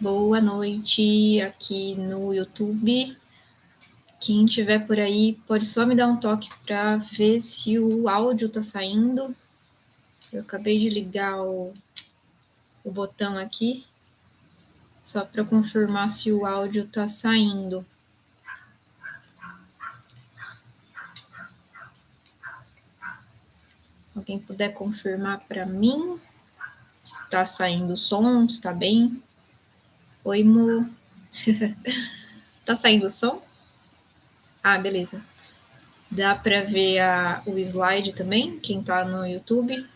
Boa noite aqui no YouTube. Quem estiver por aí, pode só me dar um toque para ver se o áudio está saindo. Eu acabei de ligar o botão aqui, só para confirmar se o áudio está saindo. Alguém puder confirmar para mim se está saindo o som, se está bem. Oi, Mo. Tá saindo o som? Ah, beleza. Dá para ver o slide também, quem está no YouTube?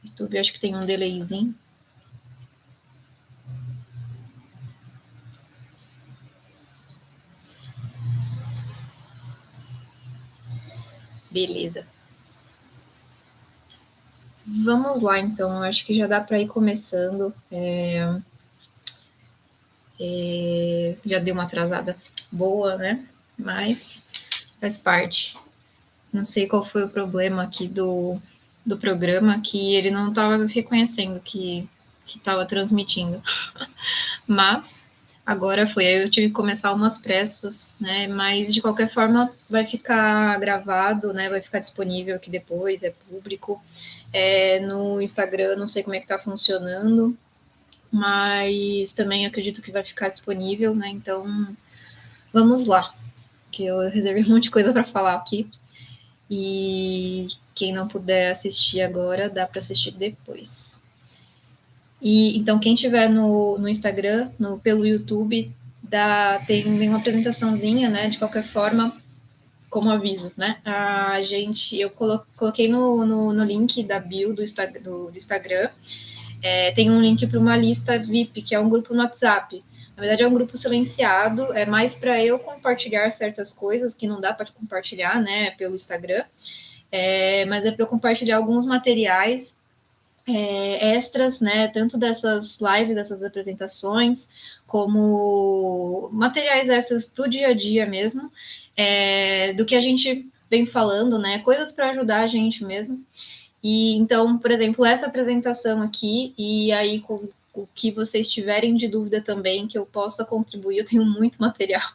YouTube, acho que tem um delayzinho. Beleza. Vamos lá, então. Acho que já dá para ir começando. Já deu uma atrasada boa, né? Mas faz parte. Não sei qual foi o problema aqui do programa, que ele não estava reconhecendo que estava transmitindo. Mas agora foi. Aí eu tive que começar umas pressas, né? Mas de qualquer forma vai ficar gravado, né? Vai ficar disponível aqui depois, é público. No Instagram, não sei como é que está funcionando, mas também acredito que vai ficar disponível, né? Então, vamos lá, que eu reservei um monte de coisa para falar aqui. E quem não puder assistir agora, dá para assistir depois. E então, quem tiver no Instagram, pelo YouTube, tem uma apresentaçãozinha, né? De qualquer forma, como aviso, né? Eu coloquei no link da bio do Instagram. Tem um link para uma lista VIP, que é um grupo no WhatsApp. Na verdade, é um grupo silenciado, é mais para eu compartilhar certas coisas que não dá para compartilhar, né, pelo Instagram, mas é para eu compartilhar alguns materiais extras, né, tanto dessas lives, dessas apresentações, como materiais extras para o dia a dia mesmo, do que a gente vem falando, né, coisas para ajudar a gente mesmo. E então, por exemplo, essa apresentação aqui, e aí com o que vocês tiverem de dúvida também, que eu possa contribuir, eu tenho muito material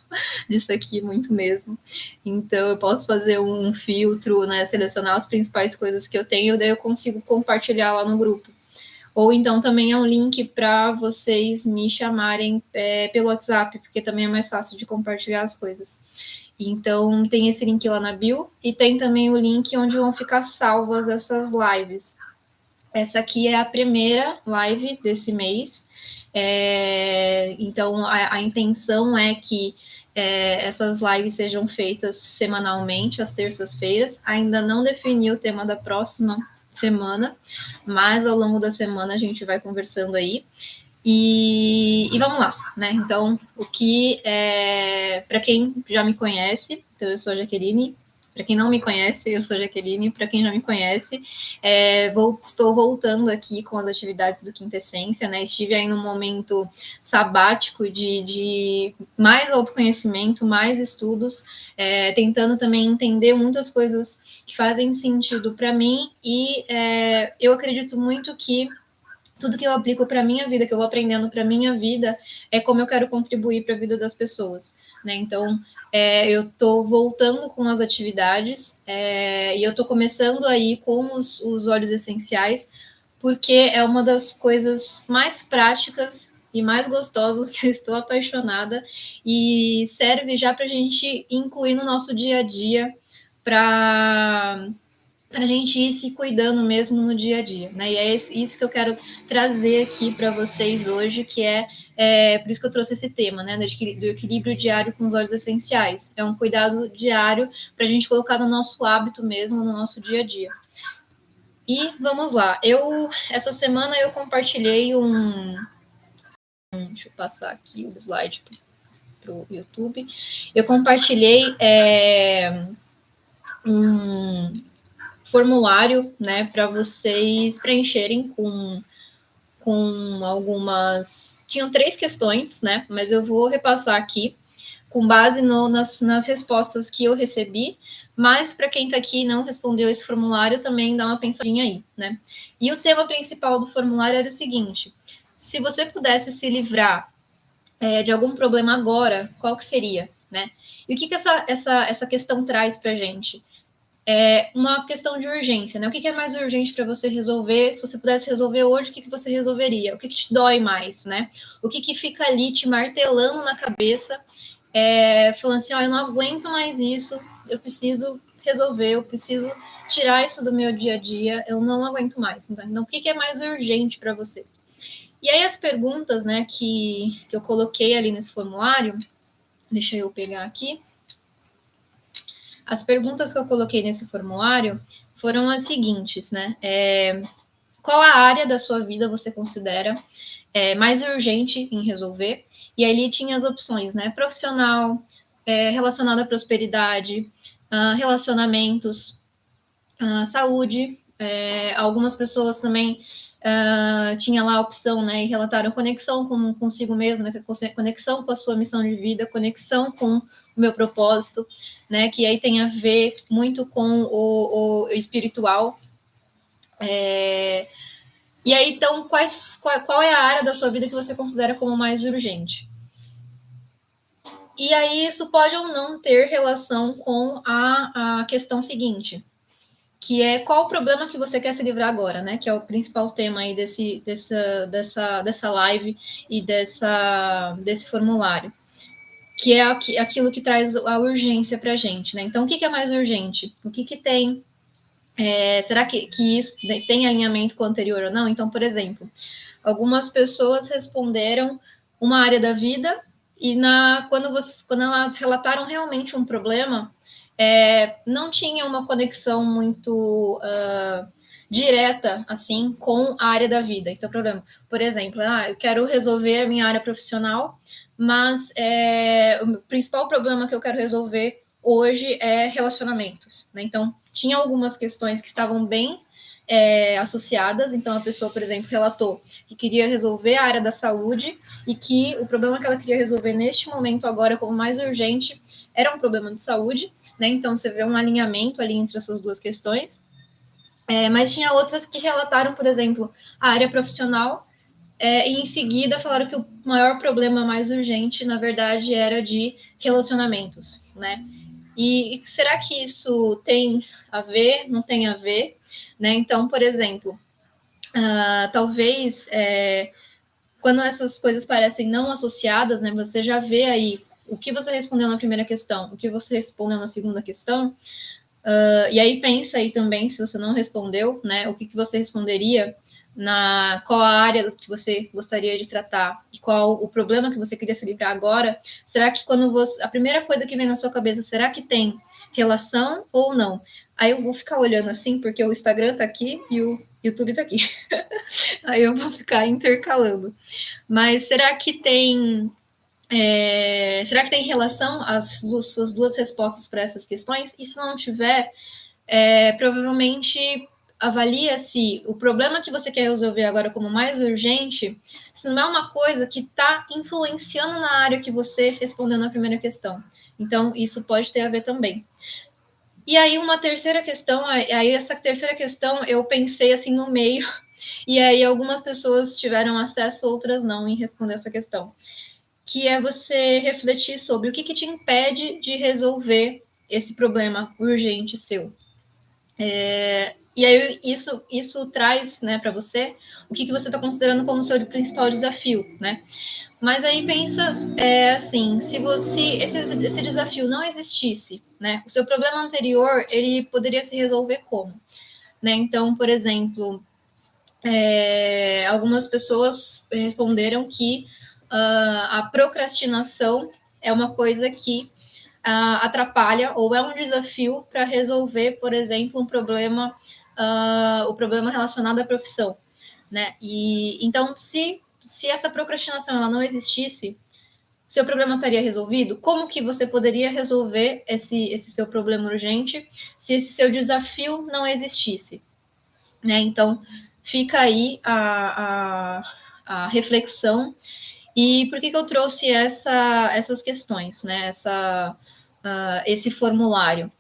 disso aqui, muito mesmo. Então, eu posso fazer um filtro, né, selecionar as principais coisas que eu tenho, daí eu consigo compartilhar lá no grupo. Ou então também é um link para vocês me chamarem pelo WhatsApp, porque também é mais fácil de compartilhar as coisas. Então, tem esse link lá na bio e tem também o link onde vão ficar salvas essas lives. Essa aqui é a primeira live desse mês. Então, a intenção é que essas lives sejam feitas semanalmente, às terças-feiras. Ainda não defini o tema da próxima semana, mas ao longo da semana a gente vai conversando aí. E vamos lá, né? Então, para quem já me conhece, então eu sou a Jaqueline. Para quem não me conhece, eu sou a Jaqueline. Para quem já me conhece, estou voltando aqui com as atividades do Quinta Essência, né? Estive aí num momento sabático de mais autoconhecimento, mais estudos, tentando também entender muitas coisas que fazem sentido para mim. E eu acredito muito que tudo que eu aplico para minha vida, que eu vou aprendendo para minha vida, é como eu quero contribuir para a vida das pessoas, né? Então, eu estou voltando com as atividades e eu estou começando aí com os óleos essenciais, porque é uma das coisas mais práticas e mais gostosas que eu estou apaixonada e serve já para a gente incluir no nosso dia a dia para a gente ir se cuidando mesmo no dia a dia, né? E é isso que eu quero trazer aqui para vocês hoje, que por isso que eu trouxe esse tema, né? Do equilíbrio diário com os óleos essenciais. É um cuidado diário para a gente colocar no nosso hábito mesmo, no nosso dia a dia. E vamos lá. Essa semana eu compartilhei deixa eu passar aqui o slide para o YouTube. Eu compartilhei um formulário, né, para vocês preencherem com algumas. Tinham 3 questões, né? Mas eu vou repassar aqui com base nas respostas que eu recebi, mas para quem está aqui e não respondeu esse formulário, também dá uma pensadinha aí, né? E o tema principal do formulário era o seguinte: se você pudesse se livrar de algum problema agora, qual que seria, né? E o que essa questão traz para a gente? É uma questão de urgência, né? O que é mais urgente para você resolver? Se você pudesse resolver hoje, o que você resolveria? O que te dói mais, né? O que fica ali te martelando na cabeça, falando assim, ó, eu não aguento mais isso, eu preciso resolver, eu preciso tirar isso do meu dia a dia, eu não aguento mais. Então o que é mais urgente para você? E aí as perguntas, né, que eu coloquei ali nesse formulário, deixa eu pegar aqui. As perguntas que eu coloquei nesse formulário foram as seguintes, né? Qual a área da sua vida você considera mais urgente em resolver? E ali tinha as opções, né? Profissional, relacionada à prosperidade, relacionamentos, saúde. Algumas pessoas também tinha lá a opção, né? E relataram conexão consigo mesmo, né? Conexão com a sua missão de vida, conexão com o meu propósito, né? Que aí tem a ver muito com o espiritual. E aí, então, qual é a área da sua vida que você considera como mais urgente? E aí, isso pode ou não ter relação com a questão seguinte, que é qual o problema que você quer se livrar agora, né? Que é o principal tema aí dessa live e desse formulário, que é aquilo que traz a urgência para a gente, né? Então, o que é mais urgente? O que tem? Será que isso tem alinhamento com o anterior ou não? Então, por exemplo, algumas pessoas responderam uma área da vida e quando elas relataram realmente um problema, não tinha uma conexão muito direta assim com a área da vida. Então, problema, por exemplo, eu quero resolver a minha área profissional, mas o principal problema que eu quero resolver hoje é relacionamentos, né? Então, tinha algumas questões que estavam bem associadas. Então, a pessoa, por exemplo, relatou que queria resolver a área da saúde e que o problema que ela queria resolver neste momento agora como mais urgente era um problema de saúde, né? Então, você vê um alinhamento ali entre essas duas questões. Mas tinha outras que relataram, por exemplo, a área profissional, e em seguida falaram que o maior problema mais urgente, na verdade, era de relacionamentos, né? E será que isso tem a ver? Não tem a ver? Né? Então, por exemplo, talvez quando essas coisas parecem não associadas, né, você já vê aí o que você respondeu na primeira questão, o que você respondeu na segunda questão, e aí pensa aí também, se você não respondeu, né, o que você responderia qual a área que você gostaria de tratar e qual o problema que você queria se livrar agora. Será que a primeira coisa que vem na sua cabeça, será que tem relação ou não? Aí eu vou ficar olhando assim, porque o Instagram tá aqui e o YouTube tá aqui. Aí eu vou ficar intercalando. Mas será que tem relação as suas duas respostas para essas questões? E se não tiver, provavelmente avalia se o problema que você quer resolver agora como mais urgente, se não é uma coisa que está influenciando na área que você respondeu na primeira questão. Então, isso pode ter a ver também. E aí, uma terceira questão, aí essa terceira questão eu pensei assim no meio, e aí algumas pessoas tiveram acesso, outras não, em responder essa questão, que é você refletir sobre o que te impede de resolver esse problema urgente seu. E aí isso traz, né, para você o que você está considerando como seu principal desafio, né? Mas aí pensa assim, se esse desafio não existisse, né, o seu problema anterior ele poderia se resolver como, né? Então, por exemplo, algumas pessoas responderam que a procrastinação é uma coisa que atrapalha ou é um desafio para resolver, por exemplo, o problema relacionado à profissão, né? E então, se essa procrastinação ela não existisse, seu problema estaria resolvido? Como que você poderia resolver esse seu problema urgente se esse seu desafio não existisse? Né? Então, fica aí a reflexão. E por que eu trouxe essas questões, né? Esse formulário?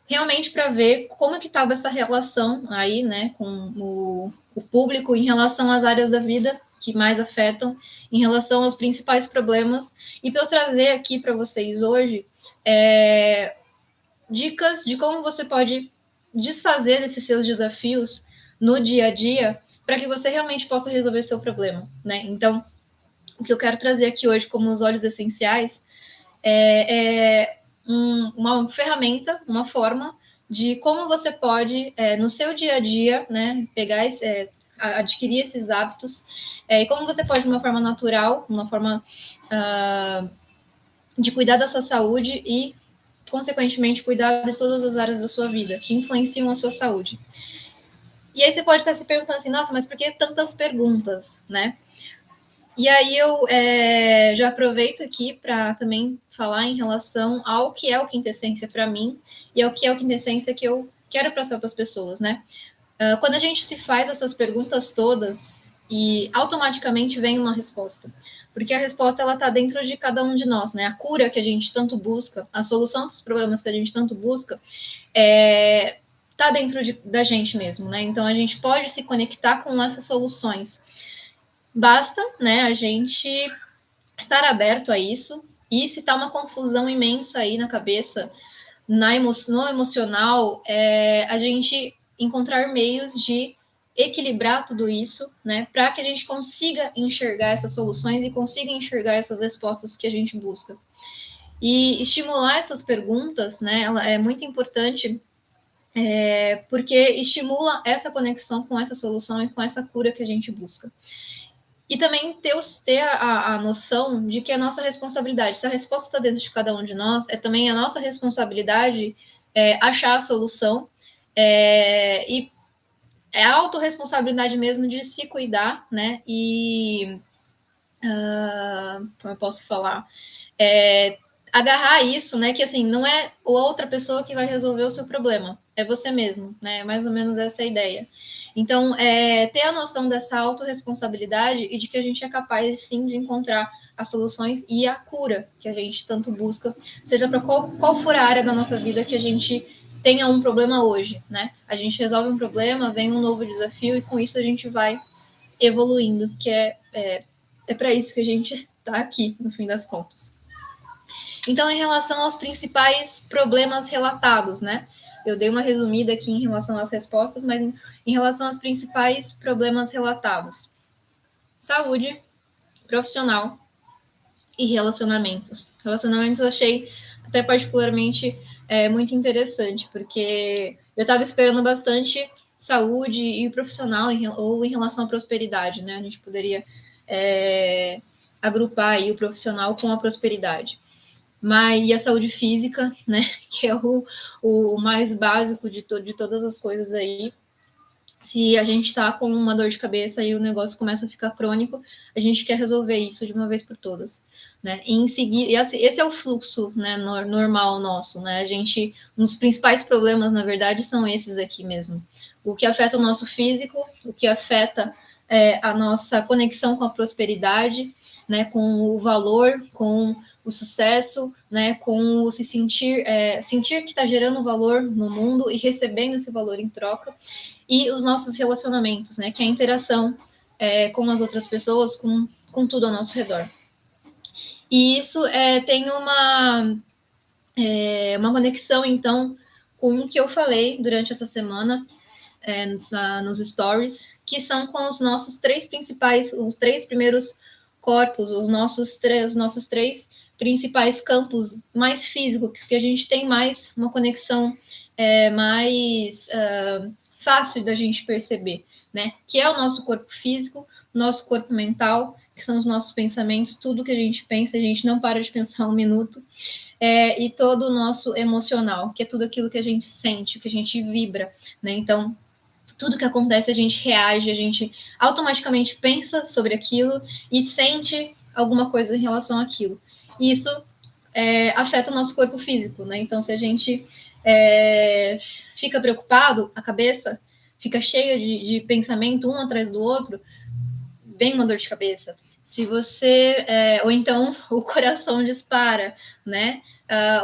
realmente para ver como é que estava essa relação aí, né, com o público em relação às áreas da vida que mais afetam, em relação aos principais problemas, e para eu trazer aqui para vocês hoje dicas de como você pode desfazer desses seus desafios no dia a dia para que você realmente possa resolver seu problema, né? Então, o que eu quero trazer aqui hoje como os óleos essenciais uma ferramenta, uma forma de como você pode, no seu dia a dia, né, pegar adquirir esses hábitos, e como você pode, de uma forma natural, uma forma de cuidar da sua saúde e, consequentemente, cuidar de todas as áreas da sua vida que influenciam a sua saúde. E aí você pode estar se perguntando assim, nossa, mas por que tantas perguntas, né? E aí eu já aproveito aqui para também falar em relação ao que é o quintessência para mim e ao que é o quintessência que eu quero passar para as pessoas, né? Quando a gente se faz essas perguntas todas e automaticamente vem uma resposta, porque a resposta ela está dentro de cada um de nós, né? A cura que a gente tanto busca, a solução para os problemas que a gente tanto busca, está dentro da gente mesmo, né? Então a gente pode se conectar com essas soluções. Basta, né, a gente estar aberto a isso, e se está uma confusão imensa aí na cabeça, no emocional, a gente encontrar meios de equilibrar tudo isso, né, para que a gente consiga enxergar essas soluções e consiga enxergar essas respostas que a gente busca. E estimular essas perguntas, né, ela é muito importante, porque estimula essa conexão com essa solução e com essa cura que a gente busca. E também ter a noção de que é a nossa responsabilidade, se a resposta está dentro de cada um de nós, é também a nossa responsabilidade achar a solução, e é a autorresponsabilidade mesmo de se cuidar, né? E como eu posso falar? Agarrar isso, né? Que assim, não é outra pessoa que vai resolver o seu problema, é você mesmo, né? É mais ou menos essa a ideia. Então, ter a noção dessa autorresponsabilidade e de que a gente é capaz, sim, de encontrar as soluções e a cura que a gente tanto busca, seja para qual for a área da nossa vida que a gente tenha um problema hoje, né? A gente resolve um problema, vem um novo desafio e com isso a gente vai evoluindo, que é para isso que a gente está aqui, no fim das contas. Então, em relação aos principais problemas relatados, né? Eu dei uma resumida aqui em relação às respostas, mas em relação aos principais problemas relatados: saúde, profissional e relacionamentos. Relacionamentos eu achei até particularmente muito interessante, porque eu estava esperando bastante saúde e profissional ou em relação à prosperidade, né? A gente poderia agrupar aí o profissional com a prosperidade. Mas e a saúde física, né? Que é o mais básico de todas as coisas aí. Se a gente está com uma dor de cabeça e o negócio começa a ficar crônico, a gente quer resolver isso de uma vez por todas, né? E em seguir, esse é o fluxo, né, normal nosso, né? A gente, um dos principais problemas, na verdade, são esses aqui mesmo. O que afeta o nosso físico, o que afeta a nossa conexão com a prosperidade, né? Com o valor, com o sucesso, né? Com o se sentir, sentir que está gerando valor no mundo e recebendo esse valor em troca. E os nossos relacionamentos, né? Que é a interação com as outras pessoas, com tudo ao nosso redor. E isso tem uma conexão, então, com o que eu falei durante essa semana nos stories, que são com os nossos os três primeiros corpos, os nossos três principais campos mais físicos, que a gente tem mais uma conexão mais fácil da gente perceber, né? Que é o nosso corpo físico, nosso corpo mental, que são os nossos pensamentos, tudo que a gente pensa, a gente não para de pensar um minuto, e todo o nosso emocional, que é tudo aquilo que a gente sente, que a gente vibra, né? Então, tudo que acontece, a gente reage, a gente automaticamente pensa sobre aquilo e sente alguma coisa em relação àquilo. Isso afeta o nosso corpo físico, né? Então, se a gente fica preocupado, a cabeça fica cheia de pensamento um atrás do outro, vem uma dor de cabeça. Se você, ou então o coração dispara, né?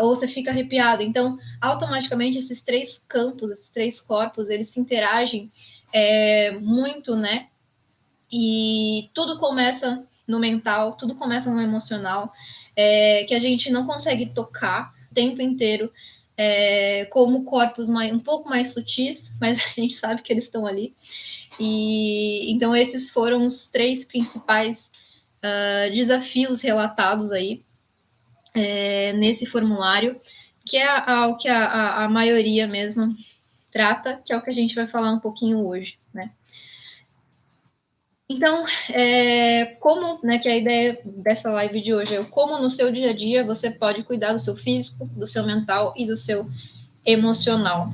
Ou você fica arrepiado. Então, automaticamente, esses três campos, esses três corpos, eles se interagem muito, né? E tudo começa no mental, tudo começa no emocional, que a gente não consegue tocar o tempo inteiro, como corpos um pouco mais sutis, mas a gente sabe que eles estão ali. E então esses foram os três principais desafios relatados aí nesse formulário, que é o que a maioria mesmo trata, que é o que a gente vai falar um pouquinho hoje, né? Então, como, né, que a ideia dessa live de hoje é como no seu dia a dia você pode cuidar do seu físico, do seu mental e do seu emocional.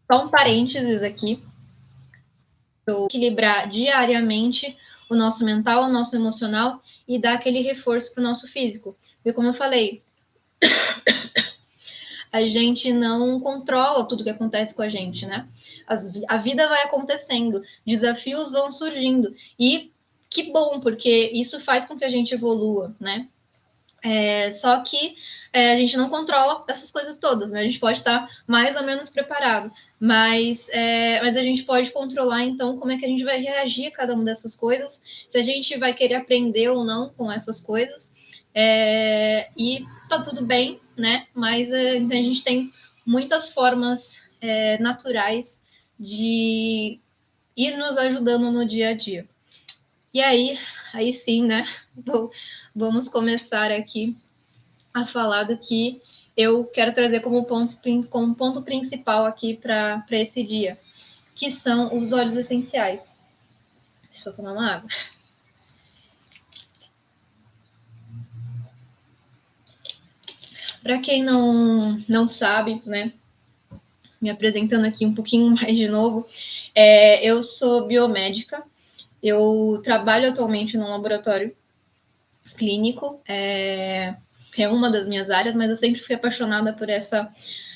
Só um parênteses aqui, equilibrar diariamente o nosso mental, o nosso emocional e dar aquele reforço para o nosso físico. E como eu falei, a gente não controla tudo que acontece com a gente, né? A vida vai acontecendo, desafios vão surgindo. E que bom, porque isso faz com que a gente evolua, né? Só que a gente não controla essas coisas todas, né? A gente pode estar mais ou menos preparado, mas a gente pode controlar, então, como é que a gente vai reagir a cada uma dessas coisas, se a gente vai querer aprender ou não com essas coisas, e tá tudo bem, né? Mas então a gente tem muitas formas naturais de ir nos ajudando no dia a dia. E aí sim, né? Vamos começar aqui a falar do que eu quero trazer como ponto principal aqui para esse dia, que são os óleos essenciais. Deixa eu tomar uma água. Para quem não sabe, né, me apresentando aqui um pouquinho mais de novo, eu sou biomédica, eu trabalho atualmente num laboratório clínico, é uma das minhas áreas, mas eu sempre fui apaixonada por essa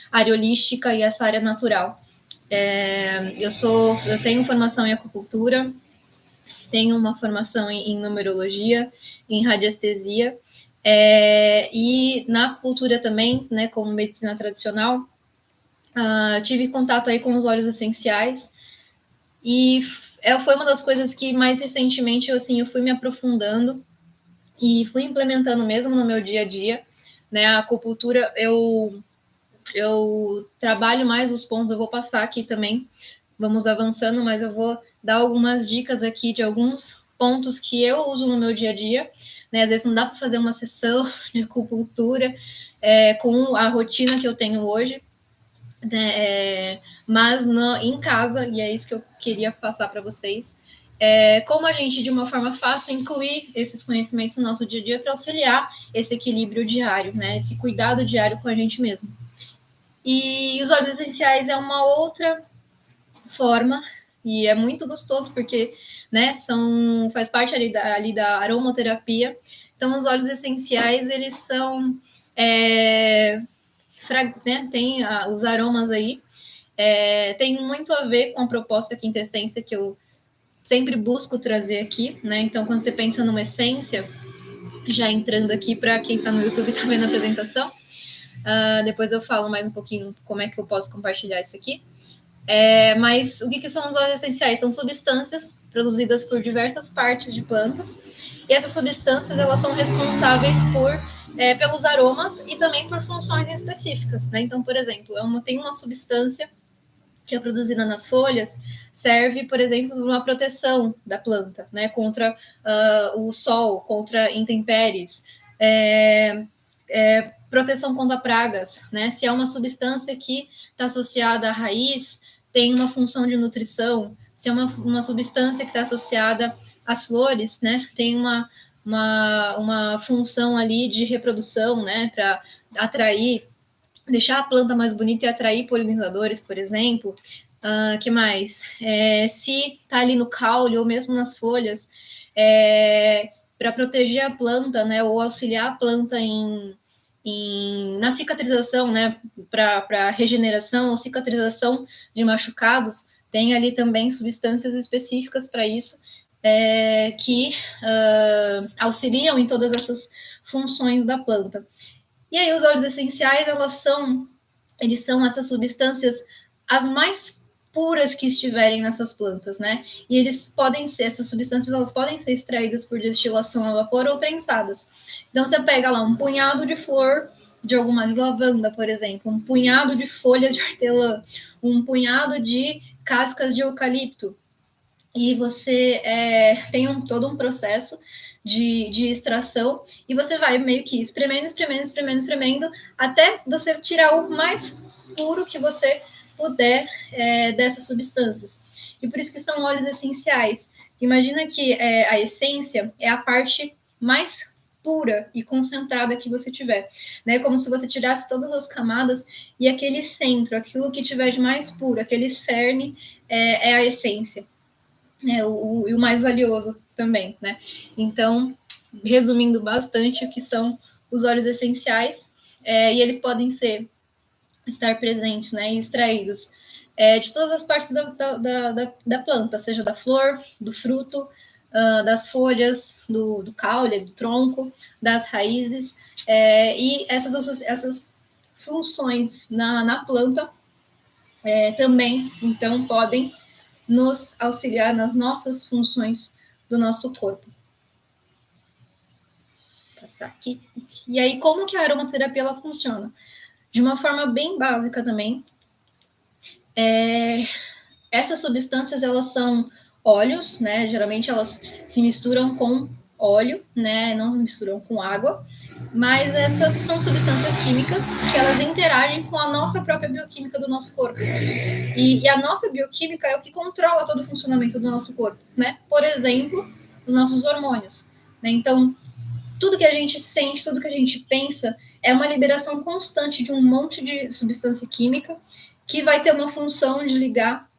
área holística e essa área natural. Eu tenho formação em acupuntura, tenho uma formação em numerologia, em radiestesia, e na acupuntura também, né, como medicina tradicional, tive contato aí com os óleos essenciais, e foi uma das coisas que mais recentemente eu fui me aprofundando e fui implementando mesmo no meu dia a dia, né? A acupuntura eu trabalho mais os pontos, eu vou passar aqui também, vamos avançando, mas eu vou dar algumas dicas aqui de alguns pontos que eu uso no meu dia a dia, né? Às vezes não dá para fazer uma sessão de acupuntura com a rotina que eu tenho hoje, né? Mas em casa, e é isso que eu queria passar para vocês, como a gente, de uma forma fácil, incluir esses conhecimentos no nosso dia a dia para auxiliar esse equilíbrio diário, né? Esse cuidado diário com a gente mesmo. E os óleos essenciais é uma outra forma, e é muito gostoso, porque, né, faz parte ali da aromaterapia. Então, os óleos essenciais, eles são, né, tem os aromas aí, tem muito a ver com a proposta quintessência que eu sempre busco trazer aqui, né? Então, quando você pensa numa essência, já entrando aqui para quem está no YouTube está vendo a apresentação, depois eu falo mais um pouquinho como é que eu posso compartilhar isso aqui. Mas o que são os óleos essenciais? São substâncias produzidas por diversas partes de plantas, e essas substâncias elas são responsáveis pelos aromas e também por funções específicas, né? Então, por exemplo, tem uma substância que é produzida nas folhas, serve, por exemplo, uma proteção da planta, né, contra o sol, contra intempéries, proteção contra pragas, né? Se é uma substância que está associada à raiz, tem uma função de nutrição. Se é uma substância que está associada às flores, né? Tem uma função ali de reprodução, né? Para atrair, deixar a planta mais bonita e atrair polinizadores, por exemplo. Que mais? Se está ali no caule ou mesmo nas folhas, para proteger a planta, né? Ou auxiliar a planta na cicatrização, né, para regeneração ou cicatrização de machucados, tem ali também substâncias específicas para isso, que auxiliam em todas essas funções da planta. E aí os óleos essenciais, eles são essas substâncias as mais puras que estiverem nessas plantas, né? E essas substâncias, elas podem ser extraídas por destilação a vapor ou prensadas. Então você pega lá um punhado de flor de alguma lavanda, por exemplo, um punhado de folhas de hortelã, um punhado de cascas de eucalipto, e você tem todo um processo de extração, e você vai meio que espremendo, até você tirar o mais puro que você puder dessas substâncias. E por isso que são óleos essenciais. Imagina que a essência é a parte mais pura e concentrada que você tiver, né? Como se você tirasse todas as camadas e aquele centro, aquilo que tiver de mais puro, aquele cerne é a essência. E o mais valioso também, né? Então, resumindo bastante, o que são os óleos essenciais, e eles podem estar presentes, né, e extraídos de todas as partes da planta, seja da flor, do fruto, das folhas, do caule, do tronco, das raízes, e essas funções na planta também, então, podem nos auxiliar nas nossas funções do nosso corpo. Vou passar aqui. E aí, como que a aromaterapia ela funciona? De uma forma bem básica também. Essas substâncias, elas são óleos, né? Geralmente elas se misturam com óleo, né? Não se misturam com água, mas essas são substâncias químicas que elas interagem com a nossa própria bioquímica do nosso corpo. E a nossa bioquímica é o que controla todo o funcionamento do nosso corpo, né? Por exemplo, os nossos hormônios, né? Então, tudo que a gente sente, tudo que a gente pensa é uma liberação constante de um monte de substância química que vai ter uma função de ligar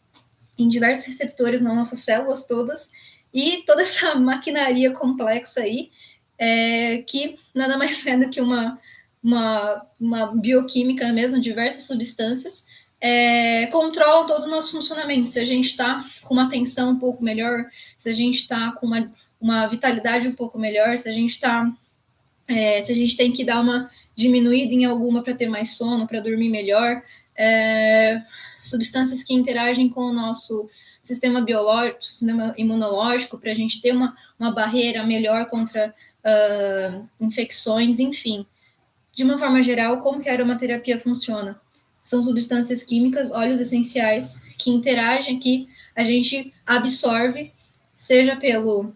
em diversos receptores nas nossas células todas, e toda essa maquinaria complexa aí, que nada mais é do que uma bioquímica mesmo, diversas substâncias, controlam todo o nosso funcionamento. Se a gente está com uma atenção um pouco melhor, se a gente está com uma vitalidade um pouco melhor, se a gente está se a gente tem que dar uma diminuída em alguma para ter mais sono, para dormir melhor, substâncias que interagem com o nosso sistema biológico, sistema imunológico, para a gente ter uma barreira melhor contra infecções, enfim. De uma forma geral, como que a aromaterapia funciona? São substâncias químicas, óleos essenciais, que interagem, que a gente absorve, seja pelo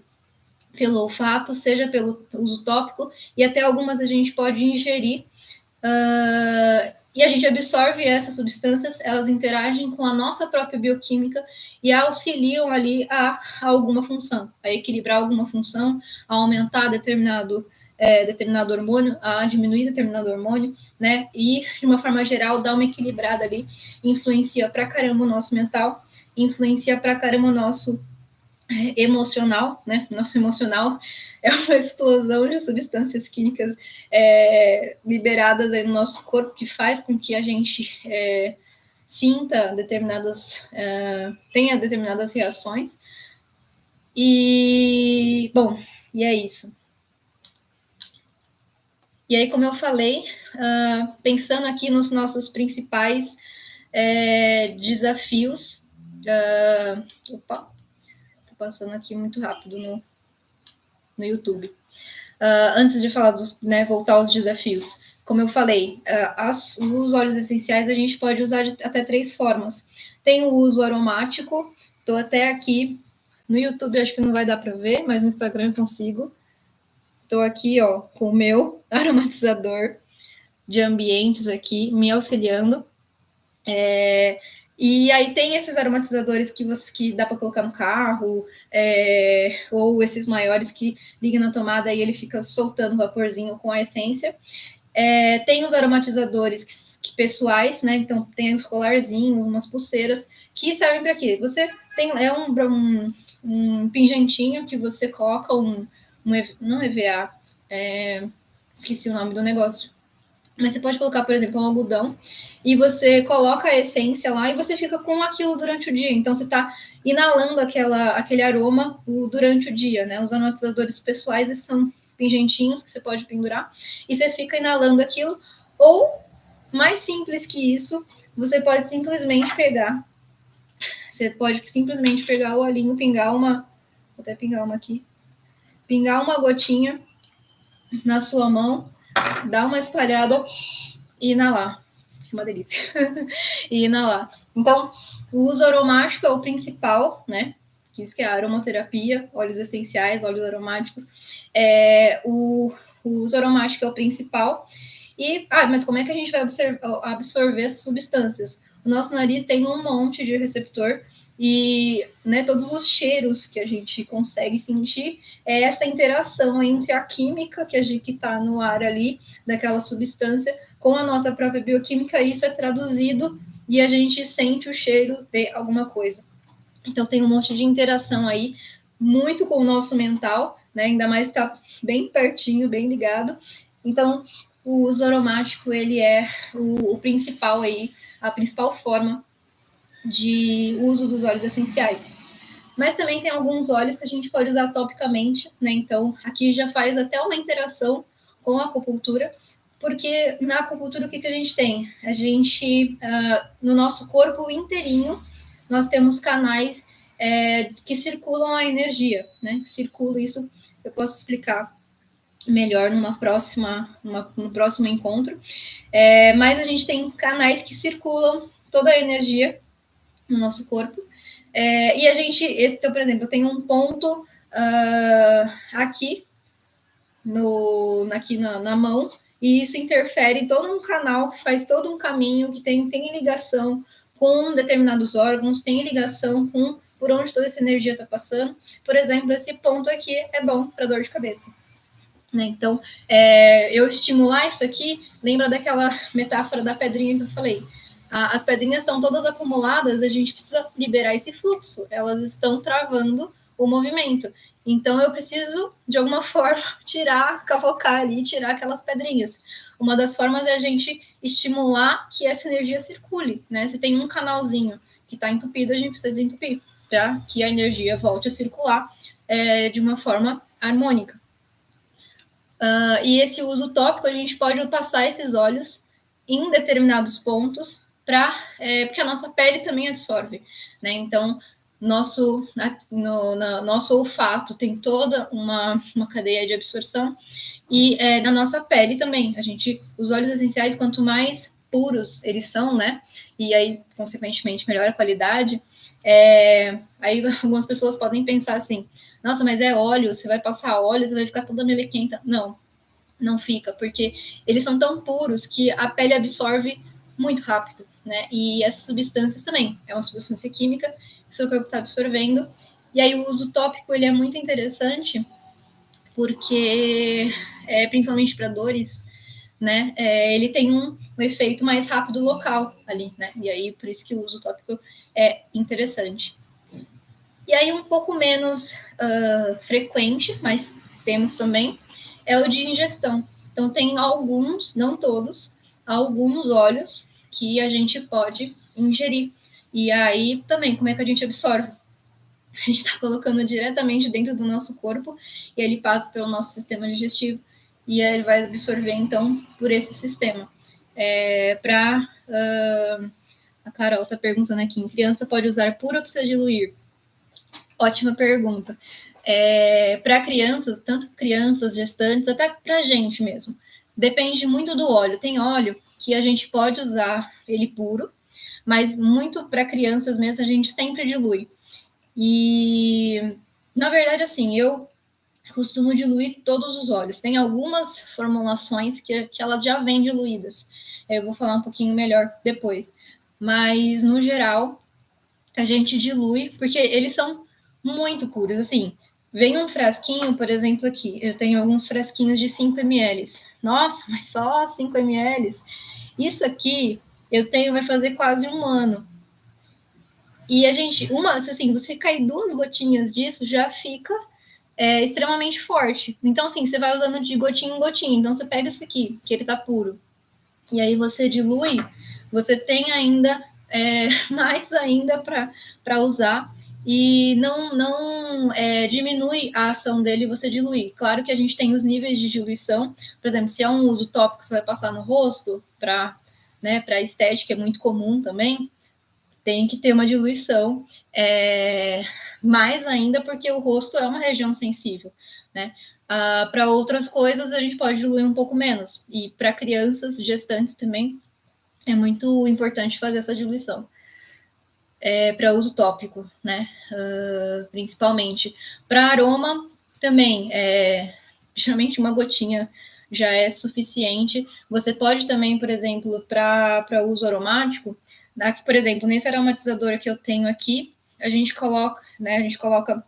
olfato, seja pelo uso tópico, e até algumas a gente pode ingerir, e a gente absorve essas substâncias, elas interagem com a nossa própria bioquímica e auxiliam ali a alguma função, a equilibrar alguma função, a aumentar determinado hormônio, a diminuir determinado hormônio, né? E, de uma forma geral, dar uma equilibrada ali, influencia pra caramba o nosso mental, influencia pra caramba o nosso emocional, né? Nosso emocional é uma explosão de substâncias químicas liberadas aí no nosso corpo, que faz com que a gente sinta tenha determinadas reações. E, bom, e é isso. E aí, como eu falei, pensando aqui nos nossos principais desafios, opa, passando aqui muito rápido no YouTube. Antes de falar voltar aos desafios, como eu falei, os óleos essenciais a gente pode usar de até 3 formas. Tem o uso aromático, estou até aqui no YouTube, acho que não vai dar para ver, mas no Instagram eu consigo. Estou aqui, ó, com o meu aromatizador de ambientes aqui, me auxiliando. E aí tem esses aromatizadores que dá para colocar no carro, ou esses maiores que ligam na tomada e ele fica soltando vaporzinho com a essência. Tem os aromatizadores que pessoais, né? Então tem os colarzinhos, umas pulseiras, que servem para quê? Você tem um pingentinho que você coloca não EVA, esqueci o nome do negócio. Mas você pode colocar, por exemplo, um algodão e você coloca a essência lá e você fica com aquilo durante o dia. Então, você está inalando aquele aroma durante o dia, né? Os aromatizadores pessoais são pingentinhos que você pode pendurar e você fica inalando aquilo. Ou, mais simples que isso, você pode simplesmente pegar. Você pode simplesmente pegar o olhinho, pingar uma. Vou até pingar uma aqui. Pingar uma gotinha na sua mão, dar uma espalhada e inalar. Uma delícia. E inalar. Então, o uso aromático é o principal, né? Que isso que é a aromaterapia, óleos essenciais, óleos aromáticos. O uso aromático é o principal. Mas como é que a gente vai absorver essas substâncias? O nosso nariz tem um monte de receptor e, né, todos os cheiros que a gente consegue sentir é essa interação entre a química que está no ar ali, daquela substância, com a nossa própria bioquímica, isso é traduzido e a gente sente o cheiro de alguma coisa. Então tem um monte de interação aí, muito com o nosso mental, né? Ainda mais que está bem pertinho, bem ligado. Então, o uso aromático, ele é o principal aí, a principal forma de uso dos óleos essenciais. Mas também tem alguns óleos que a gente pode usar topicamente, né? Então, aqui já faz até uma interação com a acupuntura, porque na acupuntura o que a gente tem? A gente, no nosso corpo inteirinho, nós temos canais que circulam a energia, né? Circula isso, eu posso explicar melhor no próximo encontro. Mas a gente tem canais que circulam toda a energia no nosso corpo. E a gente, então, por exemplo, eu tenho um ponto aqui, aqui na mão, e isso interfere em todo um canal que faz todo um caminho, que tem ligação com determinados órgãos, tem ligação com por onde toda essa energia está passando. Por exemplo, esse ponto aqui é bom para dor de cabeça. Né? Então, eu estimular isso aqui, lembra daquela metáfora da pedrinha que eu falei. As pedrinhas estão todas acumuladas, a gente precisa liberar esse fluxo, elas estão travando o movimento. Então, eu preciso, de alguma forma, cavocar ali, tirar aquelas pedrinhas. Uma das formas é a gente estimular que essa energia circule, né? Se tem um canalzinho que está entupido, a gente precisa desentupir, para que a energia volte a circular de uma forma harmônica. E esse uso tópico, a gente pode passar esses óleos em determinados pontos, porque a nossa pele também absorve, né? Então, nosso olfato tem toda uma cadeia de absorção, e na nossa pele também. Os óleos essenciais, quanto mais puros eles são, né? E aí, consequentemente, melhor a qualidade. Aí algumas pessoas podem pensar assim: nossa, mas é óleo, você vai passar óleo, você vai ficar toda melequenta. Não fica, porque eles são tão puros que a pele absorve muito rápido, né? E essas substâncias também, é uma substância química que o seu corpo está absorvendo. E aí o uso tópico, ele é muito interessante, porque, principalmente para dores, né? Ele tem um efeito mais rápido local ali, né? E aí, por isso que o uso tópico é interessante. E aí, um pouco menos frequente, mas temos também, é o de ingestão. Então, tem alguns, não todos, alguns óleos que a gente pode ingerir. E aí, também, como é que a gente absorve? A gente está colocando diretamente dentro do nosso corpo e ele passa pelo nosso sistema digestivo e ele vai absorver, então, por esse sistema. A Carol está perguntando aqui, em criança pode usar puro ou precisa diluir? Ótima pergunta. Para crianças, tanto crianças, gestantes, até para a gente mesmo, depende muito do óleo. Tem óleo que a gente pode usar ele puro, mas muito para crianças mesmo a gente sempre dilui. E, na verdade, assim, eu costumo diluir todos os óleos. Tem algumas formulações que elas já vêm diluídas. Eu vou falar um pouquinho melhor depois. Mas, no geral, a gente dilui, porque eles são muito puros. Assim, vem um frasquinho, por exemplo, aqui. Eu tenho alguns frasquinhos de 5 ml. Nossa, mas só 5 ml? Isso aqui, vai fazer quase um ano. E assim, você cai 2 gotinhas disso, já fica extremamente forte. Então, assim, você vai usando de gotinha em gotinha. Então, você pega isso aqui, que ele tá puro. e aí você dilui, você tem ainda mais ainda para usar e não diminui a ação dele você diluir. Claro que a gente tem os níveis de diluição, por exemplo, se é um uso tópico que você vai passar no rosto para estética, é muito comum também, tem que ter uma diluição, mais ainda porque o rosto é uma região sensível, né? Para outras coisas a gente pode diluir um pouco menos, e para crianças, gestantes também, é muito importante fazer essa diluição. Para uso tópico, né? Principalmente. Para aroma, também, geralmente uma gotinha já é suficiente. Você pode também, por exemplo, para uso aromático, por exemplo, nesse aromatizador que eu tenho aqui, a gente coloca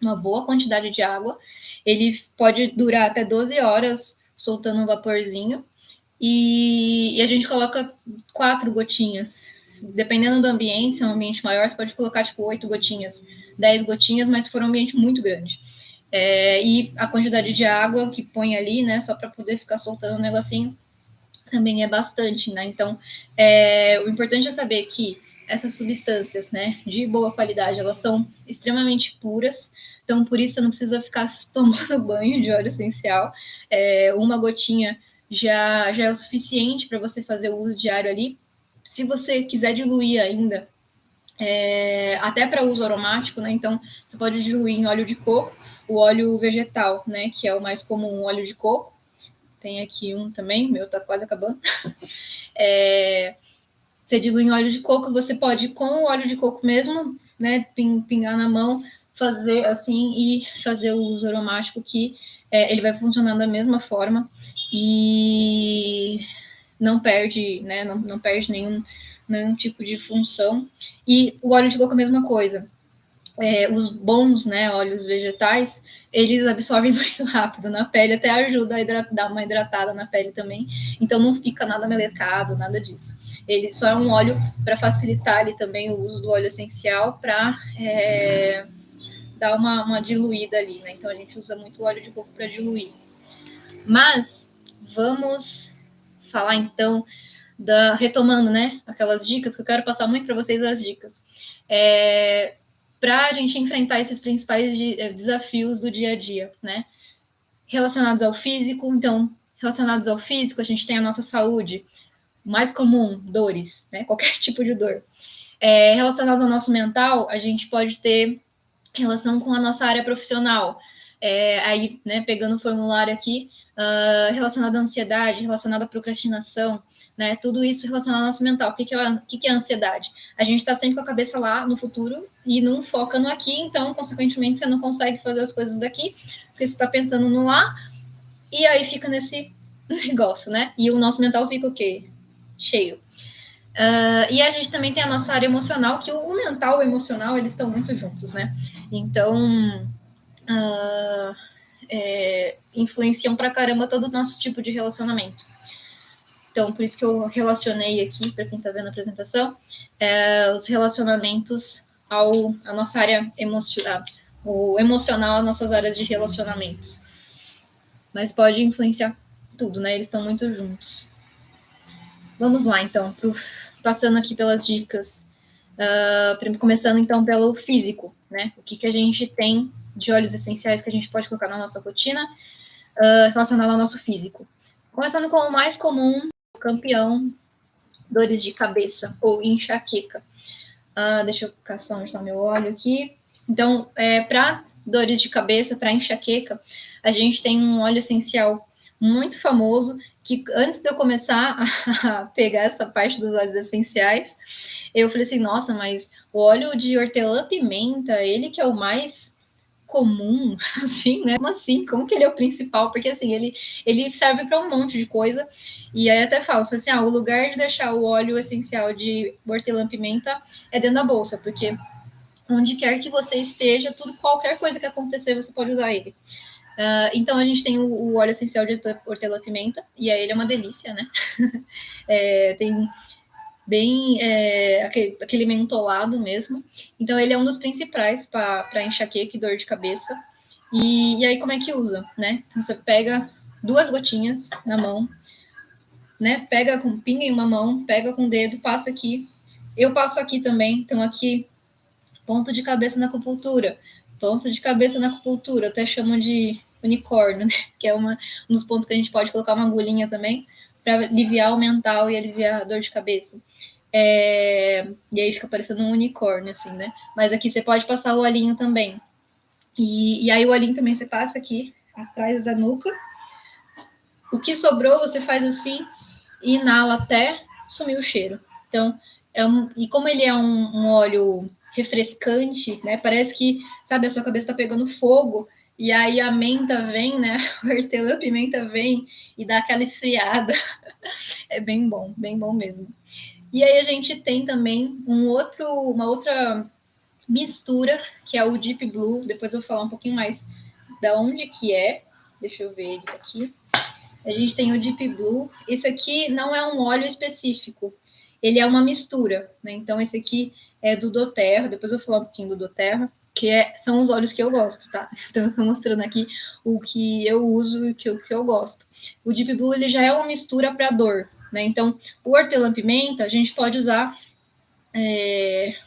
uma boa quantidade de água, ele pode durar até 12 horas soltando um vaporzinho, e a gente coloca 4 gotinhas. Dependendo do ambiente, se é um ambiente maior, você pode colocar tipo 8 gotinhas, 10 gotinhas, mas se for um ambiente muito grande. E a quantidade de água que põe ali, né, só para poder ficar soltando um negocinho, também é bastante, né? Então, o importante é saber que essas substâncias, né, de boa qualidade, elas são extremamente puras, então por isso você não precisa ficar tomando banho de óleo essencial. Uma gotinha já é o suficiente para você fazer o uso diário ali. Se você quiser diluir ainda, até para uso aromático, né? Então você pode diluir em óleo de coco, o óleo vegetal, né? Que é o mais comum, o óleo de coco. Tem aqui um também, meu tá quase acabando. Você dilui em óleo de coco, você pode, com o óleo de coco mesmo, né, pingar na mão, fazer assim e fazer o uso aromático, que ele vai funcionar da mesma forma e não perde, né, não perde nenhum tipo de função. E o óleo de coco é a mesma coisa. Os bons, né, óleos vegetais, eles absorvem muito rápido na pele, até ajuda a dar uma hidratada na pele também, então não fica nada melecado, nada disso. Ele só é um óleo para facilitar ali também o uso do óleo essencial, para dar uma diluída ali, né? Então a gente usa muito óleo de coco para diluir. Mas vamos falar então retomando, né, aquelas dicas que eu quero passar muito para vocês, as dicas. Para a gente enfrentar esses principais desafios do dia a dia, né? Relacionados ao físico, então, relacionados ao físico, a gente tem a nossa saúde, mais comum, dores, né? Qualquer tipo de dor. Relacionados ao nosso mental, a gente pode ter relação com a nossa área profissional. Aí, né, pegando o formulário aqui, relacionado à ansiedade, relacionado à procrastinação, né? Tudo isso relacionado ao nosso mental. O que é a ansiedade? A gente está sempre com a cabeça lá no futuro e não foca no aqui, então, consequentemente, você não consegue fazer as coisas daqui, porque você está pensando no lá, e aí fica nesse negócio, né? E o nosso mental fica o quê? Cheio. E a gente também tem a nossa área emocional, que o mental e o emocional, eles estão muito juntos, né? Então, influenciam pra caramba todo o nosso tipo de relacionamento. Então, por isso que eu relacionei aqui, para quem está vendo a apresentação, os relacionamentos à nossa área emocional, o emocional às nossas áreas de relacionamentos. Mas pode influenciar tudo, né? Eles estão muito juntos. Vamos lá, então, passando aqui pelas dicas. Começando, então, pelo físico, né? O que a gente tem de óleos essenciais que a gente pode colocar na nossa rotina relacionado ao nosso físico. Começando com o mais comum, o campeão, dores de cabeça ou enxaqueca. Deixa eu caçar onde está meu óleo aqui. Então, para dores de cabeça, para enxaqueca, a gente tem um óleo essencial muito famoso, que antes de eu começar a pegar essa parte dos óleos essenciais, eu falei assim, nossa, mas o óleo de hortelã-pimenta, ele que é o mais comum, assim, né? Como assim? Como que ele é o principal? Porque, assim, ele serve para um monte de coisa. E aí até falo assim, o lugar de deixar o óleo essencial de hortelã-pimenta é dentro da bolsa, porque onde quer que você esteja, qualquer coisa que acontecer, você pode usar ele. Então, a gente tem o óleo essencial de hortelã-pimenta, e aí ele é uma delícia, né? Tem bem aquele mentolado mesmo. Então, ele é um dos principais para enxaqueca e dor de cabeça. E aí, como é que usa, né? Então, você pega 2 gotinhas na mão, né? Pega com pinga em uma mão, pega com o dedo, passa aqui. Eu passo aqui também, então aqui, ponto de cabeça na acupuntura, ponto de cabeça na acupuntura, até chamam de unicórnio, né? Que é um dos pontos que a gente pode colocar uma agulhinha também, para aliviar o mental e aliviar a dor de cabeça. E aí fica parecendo um unicórnio, assim, né? Mas aqui você pode passar o olhinho também. E aí o olhinho também você passa aqui, atrás da nuca. O que sobrou, você faz assim, e inala até sumir o cheiro. Então, e como ele é um óleo refrescante, né? Parece que, sabe, a sua cabeça está pegando fogo, e aí a menta vem, né? O hortelã-pimenta vem e dá aquela esfriada. É bem bom mesmo. E aí a gente tem também uma outra mistura, que é o Deep Blue. Depois eu vou falar um pouquinho mais da onde que é. Deixa eu ver ele aqui. A gente tem o Deep Blue. Esse aqui não é um óleo específico. Ele é uma mistura, né? Então esse aqui é do doTERRA. Depois eu vou falar um pouquinho do doTERRA, que são os óleos que eu gosto, tá? Então eu tô mostrando aqui o que eu uso e o que eu gosto. O Deep Blue ele já é uma mistura para dor, né? Então o hortelã-pimenta a gente pode usar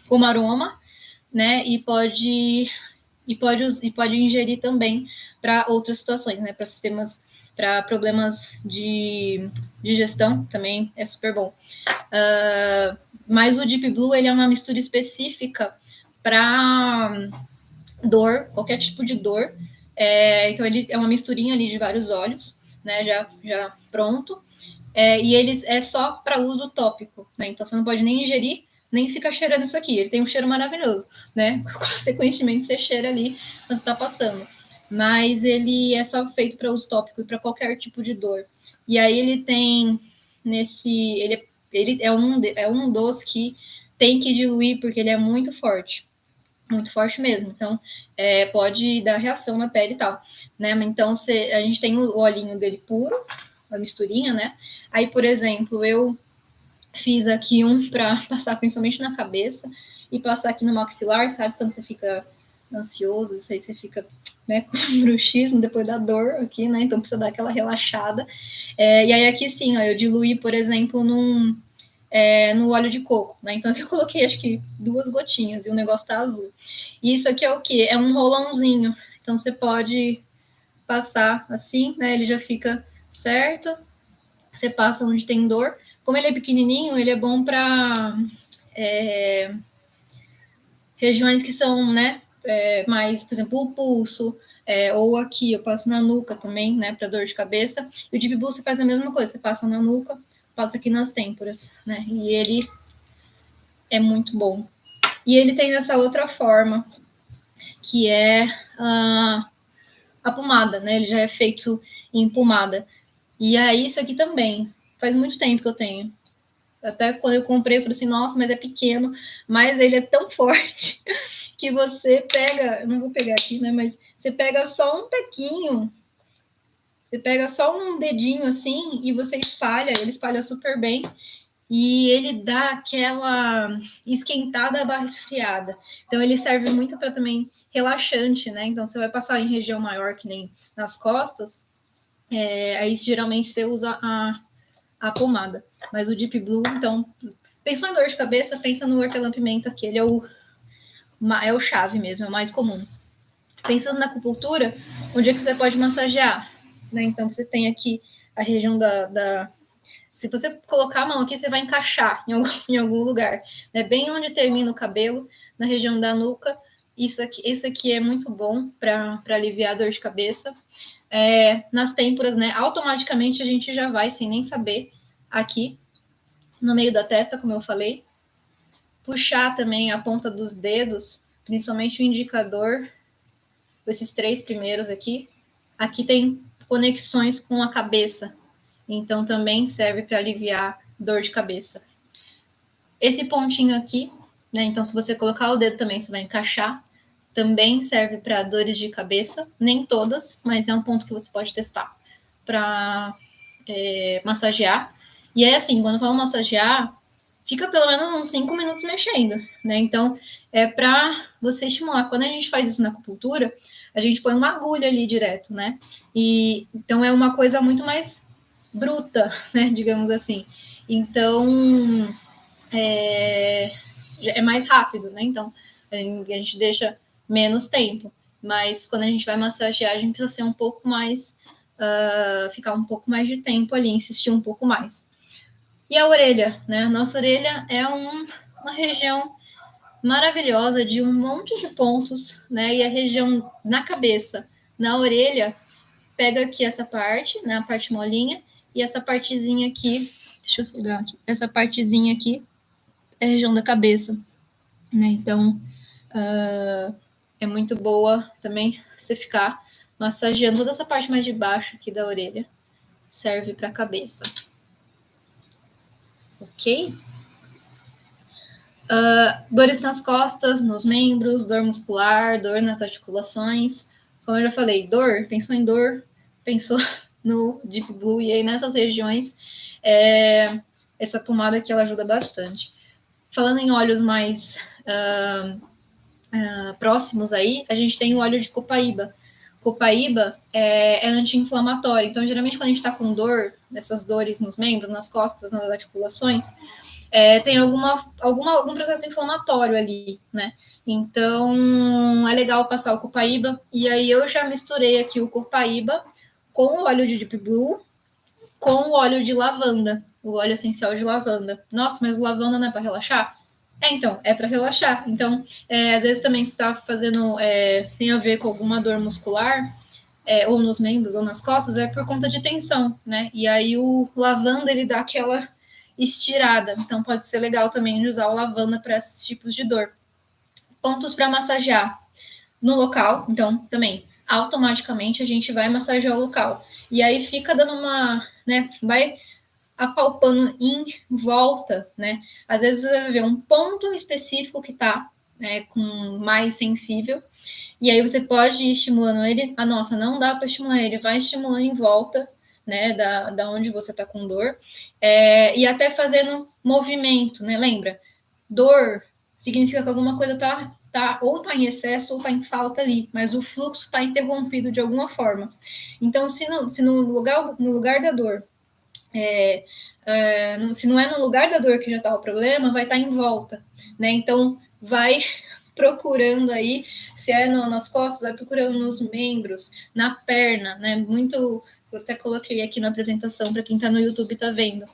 como aroma, né? E pode ingerir também para outras situações, né? Para problemas de digestão também é super bom. Mas o Deep Blue ele é uma mistura específica para dor, qualquer tipo de dor. Então ele é uma misturinha ali de vários óleos, né? Já pronto. E eles é só para uso tópico, né? Então você não pode nem ingerir, nem ficar cheirando isso aqui. Ele tem um cheiro maravilhoso, né? Consequentemente, você cheira ali quando você está passando. Mas ele é só feito para uso tópico e para qualquer tipo de dor. E aí ele tem ele é um dos que tem que diluir porque ele é muito forte mesmo. Então pode dar reação na pele e tal, né? Então a gente tem o olhinho dele puro, a misturinha, né? Aí, por exemplo, eu fiz aqui um para passar principalmente na cabeça e passar aqui no maxilar, sabe? Quando você fica ansioso, isso aí você fica, né, com bruxismo depois da dor aqui, né? Então precisa dar aquela relaxada. E aí aqui sim, ó, eu diluí, por exemplo, no óleo de coco, né? Então aqui eu coloquei acho que 2 gotinhas e o negócio tá azul. E isso aqui é o quê? É um rolãozinho. Então você pode passar assim, né? Ele já fica certo. Você passa onde tem dor. Como ele é pequenininho, ele é bom para regiões que são, né, mais, por exemplo, o pulso, ou aqui, eu passo na nuca também, né, para dor de cabeça. E o Deep Blue você faz a mesma coisa, você passa na nuca, passa aqui nas têmporas, né, e ele é muito bom. E ele tem essa outra forma, que é a pomada, né, ele já é feito em pomada. E aí, isso aqui também, faz muito tempo que eu tenho. Até quando eu comprei, eu falei assim, nossa, mas é pequeno, mas ele é tão forte que você pega, eu não vou pegar aqui, né, mas você pega só um tequinho, você pega só um dedinho assim e você espalha, ele espalha super bem e ele dá aquela esquentada barra esfriada. Então ele serve muito para também relaxante, né? Então você vai passar em região maior, que nem nas costas, aí geralmente você usa a pomada. Mas o Deep Blue, então, pensou em dor de cabeça, pensa no hortelã-pimenta, que ele é o chave mesmo, é o mais comum. Pensando na acupuntura, onde é que você pode massagear? Né? Então, você tem aqui a região se você colocar a mão aqui, você vai encaixar em algum lugar. Né? Bem onde termina o cabelo, na região da nuca. Isso aqui é muito bom para aliviar a dor de cabeça. Nas têmporas, né? Automaticamente a gente já vai, sem nem saber, aqui no meio da testa, como eu falei. Puxar também a ponta dos dedos, principalmente o indicador, esses 3 primeiros aqui. Aqui tem conexões com a cabeça, então também serve para aliviar dor de cabeça. Esse pontinho aqui, né? Então, se você colocar o dedo também, você vai encaixar. Também serve para dores de cabeça, nem todas, mas é um ponto que você pode testar para massagear. E é assim, quando eu falo massagear, fica pelo menos uns 5 minutos mexendo, né? Então, é para você estimular. Quando a gente faz isso na acupuntura, a gente põe uma agulha ali direto, né? E então é uma coisa muito mais bruta, né, digamos assim. Então, é mais rápido, né? Então, a gente deixa menos tempo. Mas quando a gente vai massagear, a gente precisa ser um pouco mais, ficar um pouco mais de tempo ali, insistir um pouco mais. E a orelha, né? A nossa orelha é uma região maravilhosa de um monte de pontos, né? E a região na cabeça, na orelha, pega aqui essa parte, né? A parte molinha, e essa partezinha aqui, deixa eu pegar aqui, essa partezinha aqui é a região da cabeça, né? Então, é muito boa também você ficar massageando toda essa parte mais de baixo aqui da orelha. Serve para a cabeça. Ok? Dores nas costas, nos membros, dor muscular, dor nas articulações. Como eu já falei, dor, pensou em dor, pensou no Deep Blue, e aí nessas regiões, essa pomada aqui ela ajuda bastante. Falando em óleos mais próximos aí, a gente tem o óleo de copaíba. Copaíba é anti-inflamatório, então geralmente quando a gente está com dor, essas dores nos membros, nas costas, nas articulações, tem algum processo inflamatório ali, né? Então, é legal passar o copaíba. E aí eu já misturei aqui o copaíba com o óleo de Deep Blue, com o óleo de lavanda, o óleo essencial de lavanda. Nossa, mas o lavanda não é para relaxar? Então, é para relaxar. Então, às vezes também se está fazendo, tem a ver com alguma dor muscular, ou nos membros ou nas costas, é por conta de tensão, né? E aí o lavanda, ele dá aquela estirada. Então, pode ser legal também de usar o lavanda para esses tipos de dor. Pontos para massagear no local, então, também, automaticamente a gente vai massagear o local. E aí fica dando uma, né, vai apalpando em volta, né? Às vezes você vai ver um ponto específico que tá, né, com mais sensível, e aí você pode ir estimulando ele. Nossa, não dá para estimular ele, vai estimulando em volta, né, da onde você tá com dor, e até fazendo movimento, né? Lembra? Dor significa que alguma coisa ou tá em excesso ou tá em falta ali, mas o fluxo está interrompido de alguma forma. Então, se no lugar da dor, se não é no lugar da dor que já está o problema, vai estar em volta, né? Então, vai procurando aí, se é nas costas, vai procurando nos membros, na perna, né? Muito, eu até coloquei aqui na apresentação para quem está no YouTube está vendo.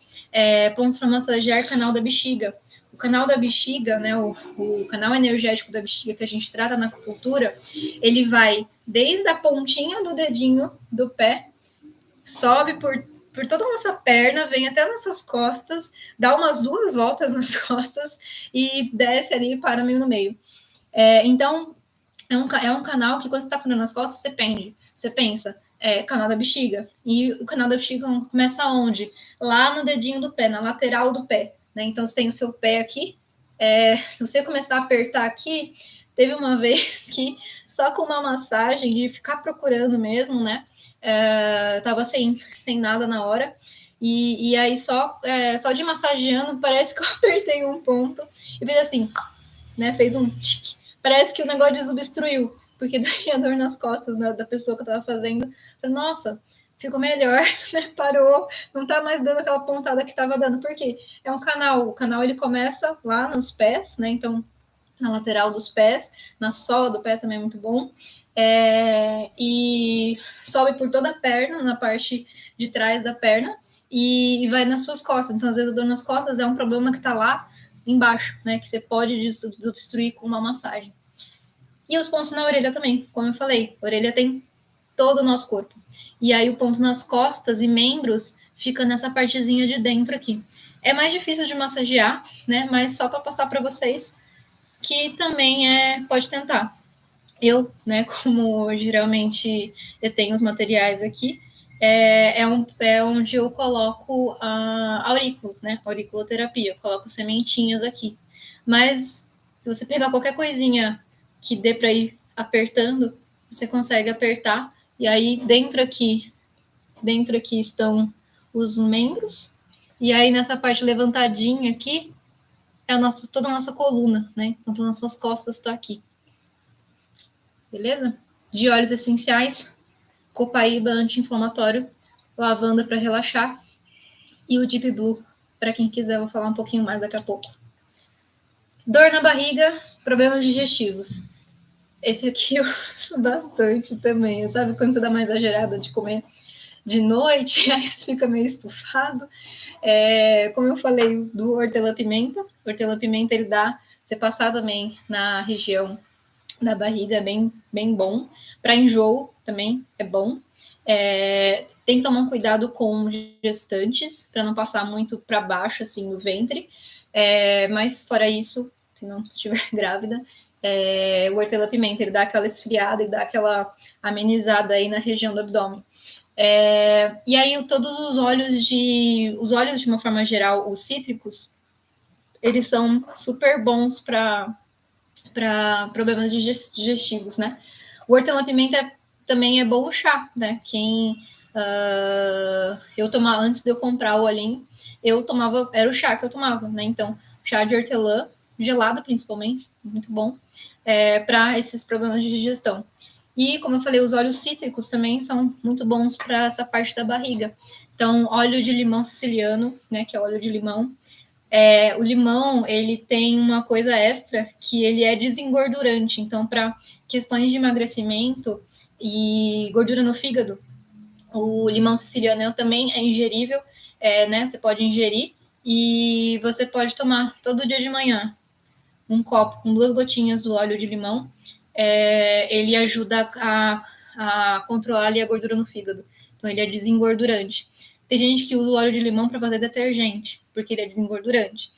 Pontos para massagear canal da bexiga. O canal da bexiga, né? O canal energético da bexiga que a gente trata na acupuntura, ele vai desde a pontinha do dedinho do pé, sobe por toda a nossa perna, vem até nossas costas, dá umas 2 voltas nas costas e desce ali e para meio no meio. Então, é um canal que quando você está comendo nas costas, você pensa, canal da bexiga. E o canal da bexiga começa onde? Lá no dedinho do pé, na lateral do pé. Né? Então, você tem o seu pé aqui. Se você começar a apertar aqui, teve uma vez que só com uma massagem, de ficar procurando mesmo, né? Tava sem nada na hora. E aí, só de massageando, parece que eu apertei um ponto e fez assim, né? Fez um tique. Parece que o negócio desobstruiu, porque daí a dor nas costas da pessoa que eu tava fazendo, falei, nossa, ficou melhor, né? Parou, não tá mais dando aquela pontada que tava dando, porque é um canal, o canal ele começa lá nos pés, né? Então, na lateral dos pés, na sola do pé também é muito bom. E sobe por toda a perna, na parte de trás da perna, e vai nas suas costas. Então, às vezes, a dor nas costas é um problema que tá lá embaixo, né? Que você pode desobstruir com uma massagem. E os pontos na orelha também, como eu falei, a orelha tem todo o nosso corpo. E aí o ponto nas costas e membros fica nessa partezinha de dentro aqui. É mais difícil de massagear, né? Mas só para passar para vocês que também pode tentar. Eu, né, como geralmente eu tenho os materiais aqui, é onde eu coloco a aurícula, né? Auriculoterapia. Eu coloco sementinhas aqui. Mas se você pegar qualquer coisinha que dê para ir apertando, você consegue apertar. E aí dentro aqui estão os membros. E aí nessa parte levantadinha aqui é toda a nossa coluna, né? Então todas as nossas costas estão aqui. Beleza? De óleos essenciais, copaíba anti-inflamatório, lavanda para relaxar e o Deep Blue, para quem quiser, eu vou falar um pouquinho mais daqui a pouco. Dor na barriga, problemas digestivos. Esse aqui eu uso bastante também, sabe? Quando você dá uma exagerada de comer de noite, aí você fica meio estufado. Como eu falei, do hortelã-pimenta. O hortelã-pimenta, ele dá, você passar também na região da barriga, é bem, bem bom. Para enjoo também é bom. Tem que tomar um cuidado com gestantes, para não passar muito para baixo, assim, no ventre. Mas fora isso, se não estiver grávida, o hortelã-pimenta, ele dá aquela esfriada e dá aquela amenizada aí na região do abdômen. E aí todos os óleos de uma forma geral, os cítricos, eles são super bons para problemas digestivos, né? O hortelã-pimenta também é bom o chá, né? Eu tomava, antes de eu comprar o olhinho, eu tomava, era o chá que eu tomava, né? Então, chá de hortelã, gelado principalmente, muito bom, para esses problemas de digestão. E, como eu falei, os óleos cítricos também são muito bons para essa parte da barriga. Então, óleo de limão siciliano, né, que é óleo de limão. O limão, ele tem uma coisa extra, que ele é desengordurante. Então, para questões de emagrecimento e gordura no fígado, o limão siciliano também é ingerível, né? Você pode ingerir e você pode tomar todo dia de manhã um copo com 2 gotinhas do óleo de limão. Ele ajuda a controlar ali a gordura no fígado. Então, ele é desengordurante. Tem gente que usa o óleo de limão para fazer detergente, porque ele é desengordurante.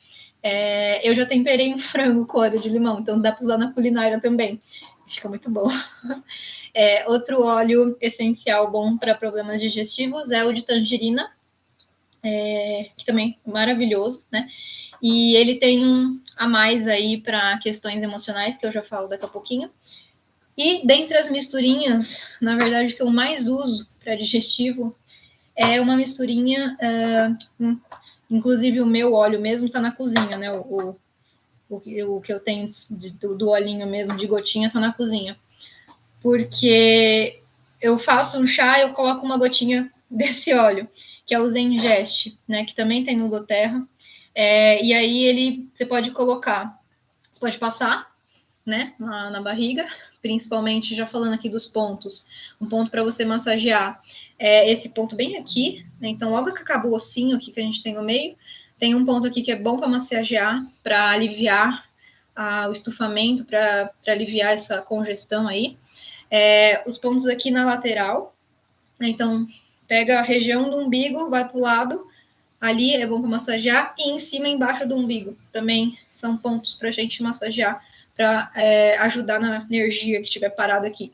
Eu já temperei um frango com óleo de limão, então dá para usar na culinária também. Fica muito bom. Outro óleo essencial bom para problemas digestivos é o de tangerina, que também é maravilhoso, né? E ele tem um a mais aí para questões emocionais, que eu já falo daqui a pouquinho. E dentre as misturinhas, na verdade, que eu mais uso para digestivo é uma misturinha, inclusive o meu óleo mesmo está na cozinha, né? O que eu tenho do olhinho mesmo, de gotinha, está na cozinha. Porque eu faço um chá e eu coloco uma gotinha desse óleo, que é o Zengest, né? Que também tem no doTERRA. E aí você pode colocar, você pode passar, né, na barriga, principalmente já falando aqui dos pontos, um ponto para você massagear esse ponto bem aqui, né? Então logo que acaba o ossinho aqui que a gente tem no meio, tem um ponto aqui que é bom para massagear, para aliviar o estufamento, para aliviar essa congestão aí. Os pontos aqui na lateral, né? Então pega a região do umbigo, vai para o lado, ali é bom para massagear, e em cima, embaixo do umbigo, também são pontos para a gente massagear, para ajudar na energia que estiver parada aqui.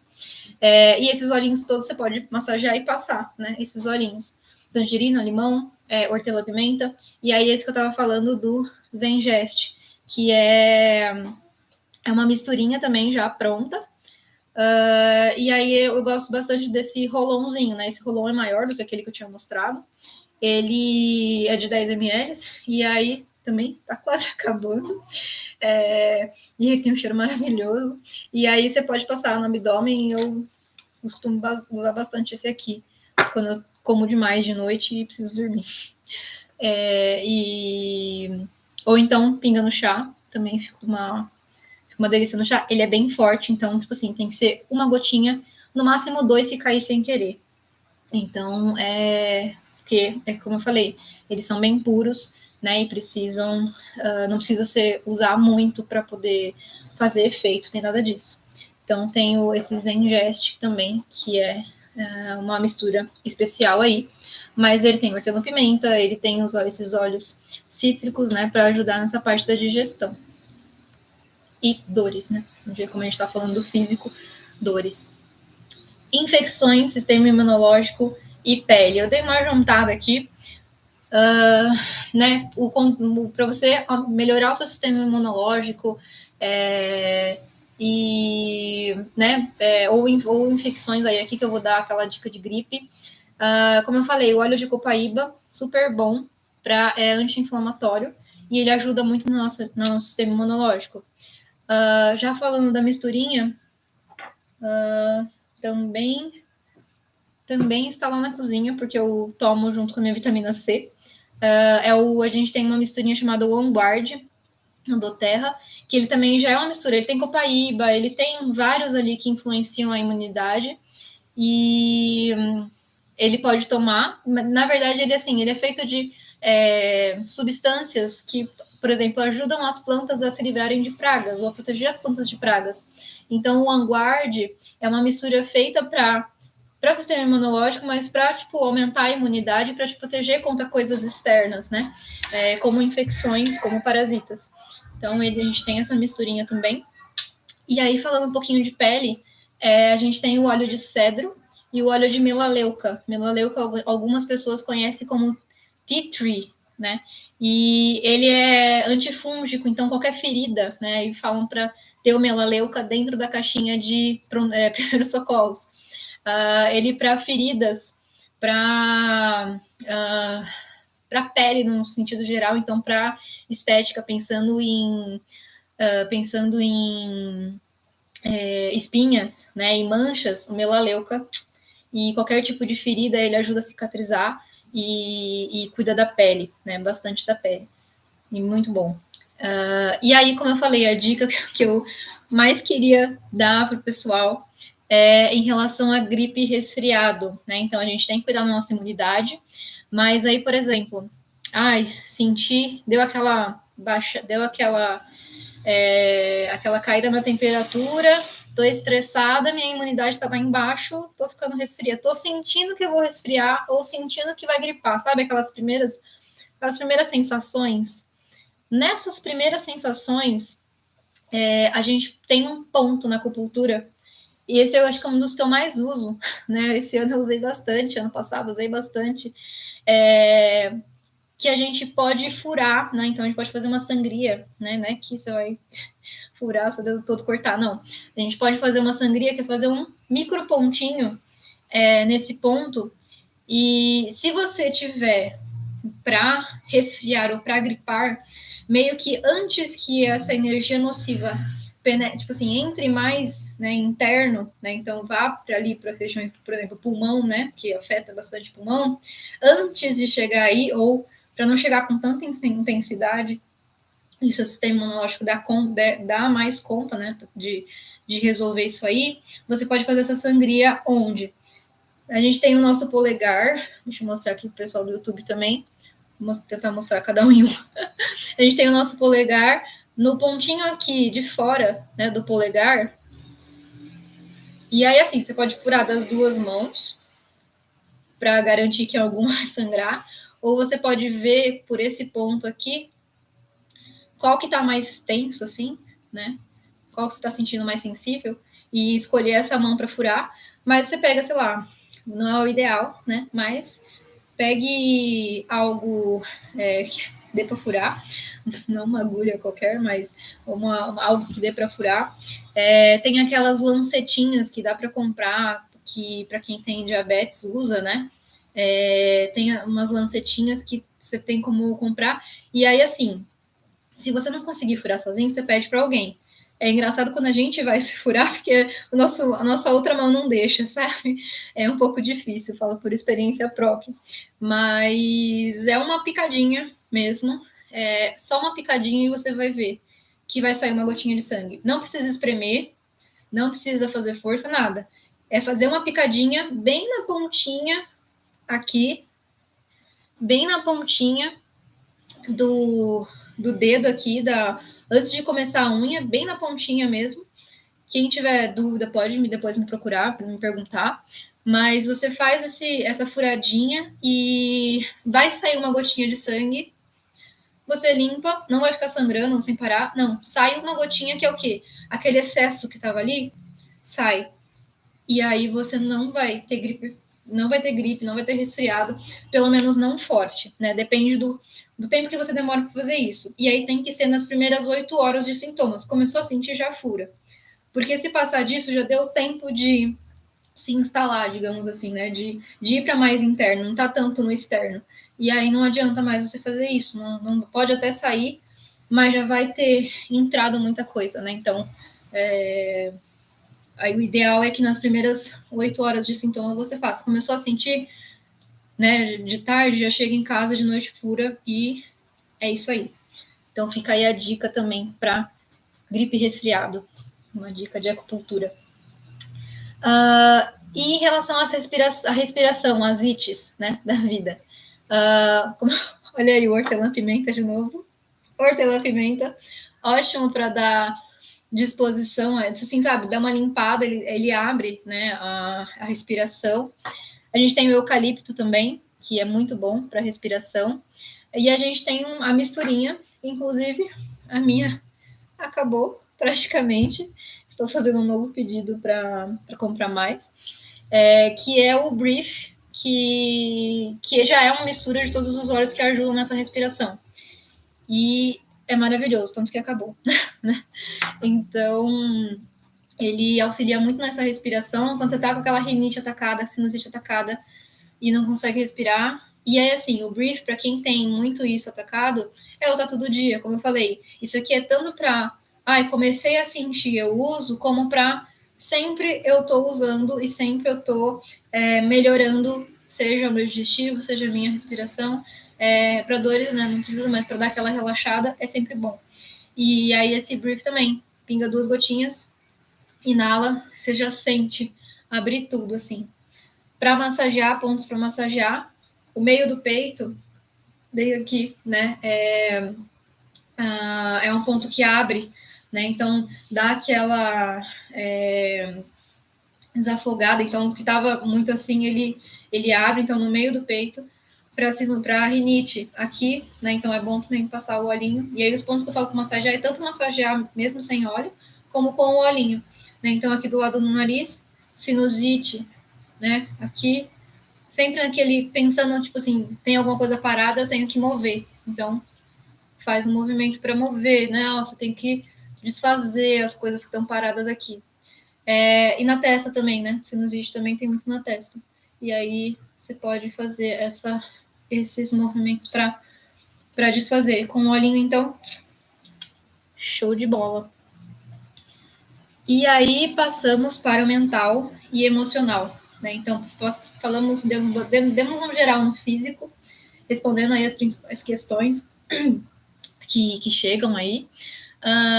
E esses olhinhos todos você pode massagear e passar, né? Esses olhinhos. Tangerina, limão, hortelã-pimenta, e aí esse que eu estava falando do Zengest, que é uma misturinha também já pronta. E aí eu gosto bastante desse rolãozinho, né? Esse rolão é maior do que aquele que eu tinha mostrado. Ele é de 10 ml, e aí também tá quase acabando. E ele tem um cheiro maravilhoso. E aí você pode passar no abdômen, eu costumo usar bastante esse aqui, quando eu como demais de noite e preciso dormir. Ou então pinga no chá, também fica uma delícia no chá. Ele é bem forte, então, tipo assim, tem que ser uma gotinha, no máximo 2 se cair sem querer. Então, porque, como eu falei, eles são bem puros, né, e precisam, não precisa usar muito para poder fazer efeito, tem nada disso. Então, tenho esse Zengest também, que é uma mistura especial aí, mas ele tem hortelã-pimenta, ele tem esses óleos cítricos, né, para ajudar nessa parte da digestão. E dores, né, como a gente está falando do físico, dores. Infecções, sistema imunológico e pele. Eu dei uma juntada aqui, né, para você melhorar o seu sistema imunológico ou infecções aí aqui que eu vou dar aquela dica de gripe. Como eu falei, o óleo de copaíba, super bom para anti-inflamatório, e ele ajuda muito no nosso sistema imunológico. Já falando da misturinha, também está lá na cozinha, porque eu tomo junto com a minha vitamina C. A gente tem uma misturinha chamada OneGuard, no doTERRA, que ele também já é uma mistura. Ele tem copaíba, ele tem vários ali que influenciam a imunidade. E ele pode tomar, na verdade, ele é feito de substâncias que, por exemplo, ajudam as plantas a se livrarem de pragas ou a proteger as plantas de pragas. Então, o OneGuard é uma mistura feita para sistema imunológico, mas para aumentar a imunidade, para te proteger contra coisas externas, né? Como infecções, como parasitas. Então, a gente tem essa misturinha também. E aí, falando um pouquinho de pele, a gente tem o óleo de cedro e o óleo de melaleuca. Melaleuca, algumas pessoas conhecem como tea tree, né? E ele é antifúngico, então qualquer ferida, né? E falam para ter o melaleuca dentro da caixinha de primeiros socorros. Ele para feridas, para pele no sentido geral, então para estética, pensando em espinhas, né, e manchas, o melaleuca e qualquer tipo de ferida ele ajuda a cicatrizar e cuida da pele, né, bastante da pele, e muito bom. E aí, como eu falei, a dica que eu mais queria dar para o pessoal é em relação a gripe e resfriado, né? Então a gente tem que cuidar da nossa imunidade, mas aí, por exemplo, deu aquela baixa, aquela caída na temperatura, tô estressada, minha imunidade tá lá embaixo, tô ficando resfriada, tô sentindo que eu vou resfriar ou sentindo que vai gripar, sabe? Aquelas primeiras sensações. Nessas primeiras sensações, a gente tem um ponto na acupuntura, e esse eu acho que é um dos que eu mais uso, né? Esse ano eu usei bastante, ano passado usei bastante, que a gente pode furar, né? Então a gente pode fazer uma sangria, né? Não é que você vai furar seu dedo todo, cortar, não. A gente pode fazer uma sangria, que é fazer um micro pontinho nesse ponto, e se você tiver para resfriar ou para gripar, meio que antes que essa energia nociva entre mais, né, interno, né, então vá para ali para regiões, por exemplo, pulmão, né, que afeta bastante o pulmão, antes de chegar aí, ou para não chegar com tanta intensidade, e o seu sistema imunológico dá mais conta, né, de resolver isso aí, você pode fazer essa sangria onde? A gente tem o nosso polegar, deixa eu mostrar aqui para o pessoal do YouTube também, vou tentar mostrar cada um em um. A gente tem o nosso polegar, no pontinho aqui de fora, né, do polegar, e aí assim, você pode furar das duas mãos, para garantir que algum vai sangrar, ou você pode ver por esse ponto aqui, qual que tá mais tenso, assim, né? Qual que você tá sentindo mais sensível, e escolher essa mão para furar. Mas você pega, sei lá, não é o ideal, né? Mas pegue algo que dê para furar, não uma agulha qualquer, mas algo que dê para furar. Tem aquelas lancetinhas que dá para comprar, que para quem tem diabetes usa, né? Tem umas lancetinhas que você tem como comprar, e aí assim, se você não conseguir furar sozinho, você pede para alguém. É engraçado quando a gente vai se furar, porque a nossa outra mão não deixa, sabe? É um pouco difícil, falo por experiência própria. Mas é uma picadinha mesmo, só uma picadinha e você vai ver que vai sair uma gotinha de sangue. Não precisa espremer, não precisa fazer força, nada. É fazer uma picadinha bem na pontinha aqui, bem na pontinha do dedo aqui, antes de começar a unha, bem na pontinha mesmo. Quem tiver dúvida pode depois me procurar, me perguntar. Mas você faz essa furadinha e vai sair uma gotinha de sangue. Você limpa, não vai ficar sangrando sem parar. Não, sai uma gotinha que é o quê? Aquele excesso que estava ali, sai. E aí você não vai ter gripe, não vai ter resfriado, pelo menos não forte, né? Depende do tempo que você demora para fazer isso. E aí tem que ser nas primeiras 8 horas de sintomas. Começou a sentir, já fura. Porque se passar disso, já deu tempo de se instalar, digamos assim, né? De ir para mais interno, não tá tanto no externo. E aí não adianta mais você fazer isso. Não pode até sair, mas já vai ter entrado muita coisa, né? Então, aí o ideal é que nas primeiras 8 horas de sintoma você faça. Começou a sentir, né, de tarde, já chega em casa de noite pura e é isso aí. Então fica aí a dica também para gripe e resfriado, uma dica de acupuntura. E em relação à respiração, as ites, né, da vida. Olha aí o hortelã-pimenta de novo. Hortelã-pimenta, ótimo para dar disposição, assim, sabe, dá uma limpada, ele abre, né, a respiração. A gente tem o eucalipto também, que é muito bom para respiração. E a gente tem a misturinha, inclusive a minha acabou praticamente. Estou fazendo um novo pedido para comprar mais, que é o Brief, que já é uma mistura de todos os óleos que ajudam nessa respiração. E é maravilhoso, tanto que acabou. Né? Então, ele auxilia muito nessa respiração. Quando você tá com aquela rinite atacada, sinusite atacada e não consegue respirar. E aí, assim, o Brief, para quem tem muito isso atacado, é usar todo dia, como eu falei. Isso aqui é tanto para, comecei a sentir, eu uso, como para sempre eu tô usando e sempre eu tô melhorando, seja o meu digestivo, seja a minha respiração. Para dores, né? Não precisa mais, para dar aquela relaxada, é sempre bom. E aí, esse Brief também, pinga 2 gotinhas, inala, você já sente abrir tudo, assim. Para massagear, pontos para massagear, o meio do peito, veio aqui, né? É um ponto que abre, né? Então dá aquela desafogada. Então, o que estava muito assim, ele abre, então, no meio do peito, para rinite aqui, né? Então é bom também passar o olhinho. E aí, os pontos que eu falo para massagear é tanto massagear mesmo sem óleo, como com o olhinho, né? Então, aqui do lado do nariz, sinusite, né? Aqui, sempre naquele, pensando, tipo assim, tem alguma coisa parada, eu tenho que mover. Então, faz um movimento para mover, né? Você tem que desfazer as coisas que estão paradas aqui. E na testa também, né? Sinusite também tem muito na testa. E aí você pode fazer esses movimentos para desfazer. Com o olhinho, então, show de bola. E aí passamos para o mental e emocional. Né? Então, demos um geral no físico, respondendo aí as questões que chegam aí.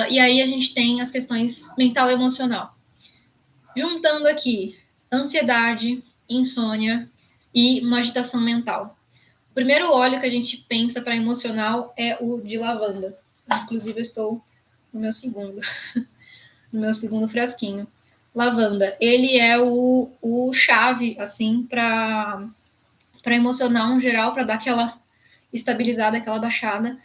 E aí a gente tem as questões mental e emocional. Juntando aqui ansiedade, insônia e uma agitação mental. O primeiro óleo que a gente pensa para emocional é o de lavanda. Inclusive, eu estou no meu segundo, no meu segundo frasquinho. Lavanda, ele é o chave, assim, para emocional no geral, para dar aquela estabilizada, aquela baixada.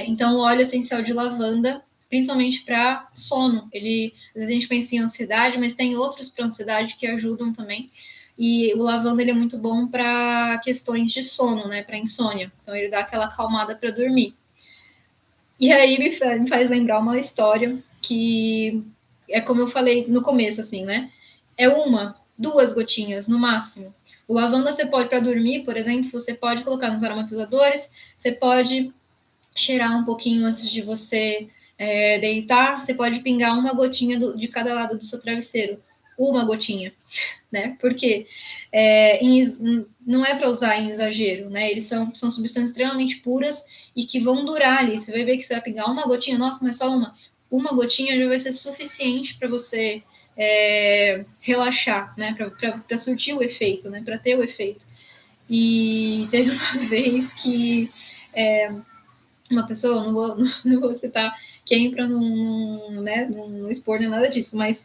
Então, o óleo essencial de lavanda, principalmente para sono. Às vezes a gente pensa em ansiedade, mas tem outros para ansiedade que ajudam também. E o lavanda ele é muito bom para questões de sono, né? Para insônia. Então, ele dá aquela acalmada para dormir. E aí me faz lembrar uma história que é como eu falei no começo, assim, né? É 2 gotinhas no máximo. O lavanda você pode, para dormir, por exemplo, você pode colocar nos aromatizadores, você pode cheirar um pouquinho antes de você deitar, você pode pingar uma gotinha de cada lado do seu travesseiro. Uma gotinha, né? Porque não é para usar em exagero, né? Eles são substâncias extremamente puras e que vão durar ali. Você vai ver que você vai pingar uma gotinha, nossa, mas só uma gotinha já vai ser suficiente para você relaxar, né? Para surtir o efeito, né? Para ter o efeito. E teve uma vez que uma pessoa, não vou citar quem para não expor nem nada disso, mas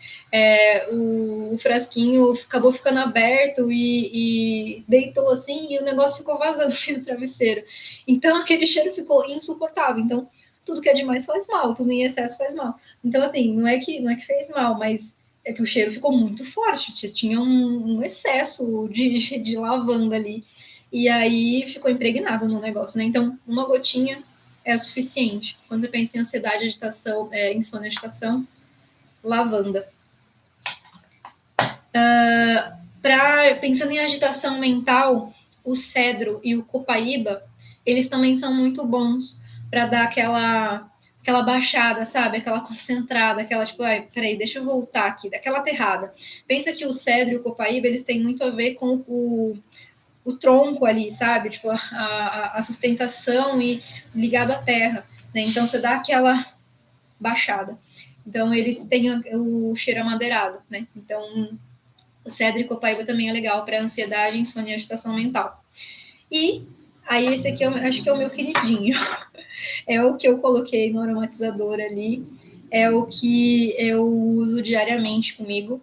o frasquinho acabou ficando aberto e deitou assim e o negócio ficou vazando assim no travesseiro. Então aquele cheiro ficou insuportável. Então tudo que é demais faz mal, tudo em excesso faz mal. Então assim, não é que fez mal, mas é que o cheiro ficou muito forte, tinha um excesso de lavanda ali. E aí ficou impregnado no negócio, né? Então, uma gotinha é o suficiente. Quando você pensa em ansiedade, agitação, insônia, agitação, lavanda. Pensando em agitação mental, o cedro e o copaíba, eles também são muito bons para dar aquela baixada, sabe? Aquela concentrada, aquela tipo, peraí, deixa eu voltar aqui, daquela aterrada. Pensa que o cedro e o copaíba, eles têm muito a ver com o o tronco ali, sabe? Tipo, a sustentação e ligado à terra, né? Então você dá aquela baixada. Então eles têm o cheiro amadeirado, né? Então o cedro e copaíba também é legal para ansiedade, insônia e agitação mental. E aí esse aqui eu acho que é o meu queridinho. É o que eu coloquei no aromatizador ali, é o que eu uso diariamente comigo.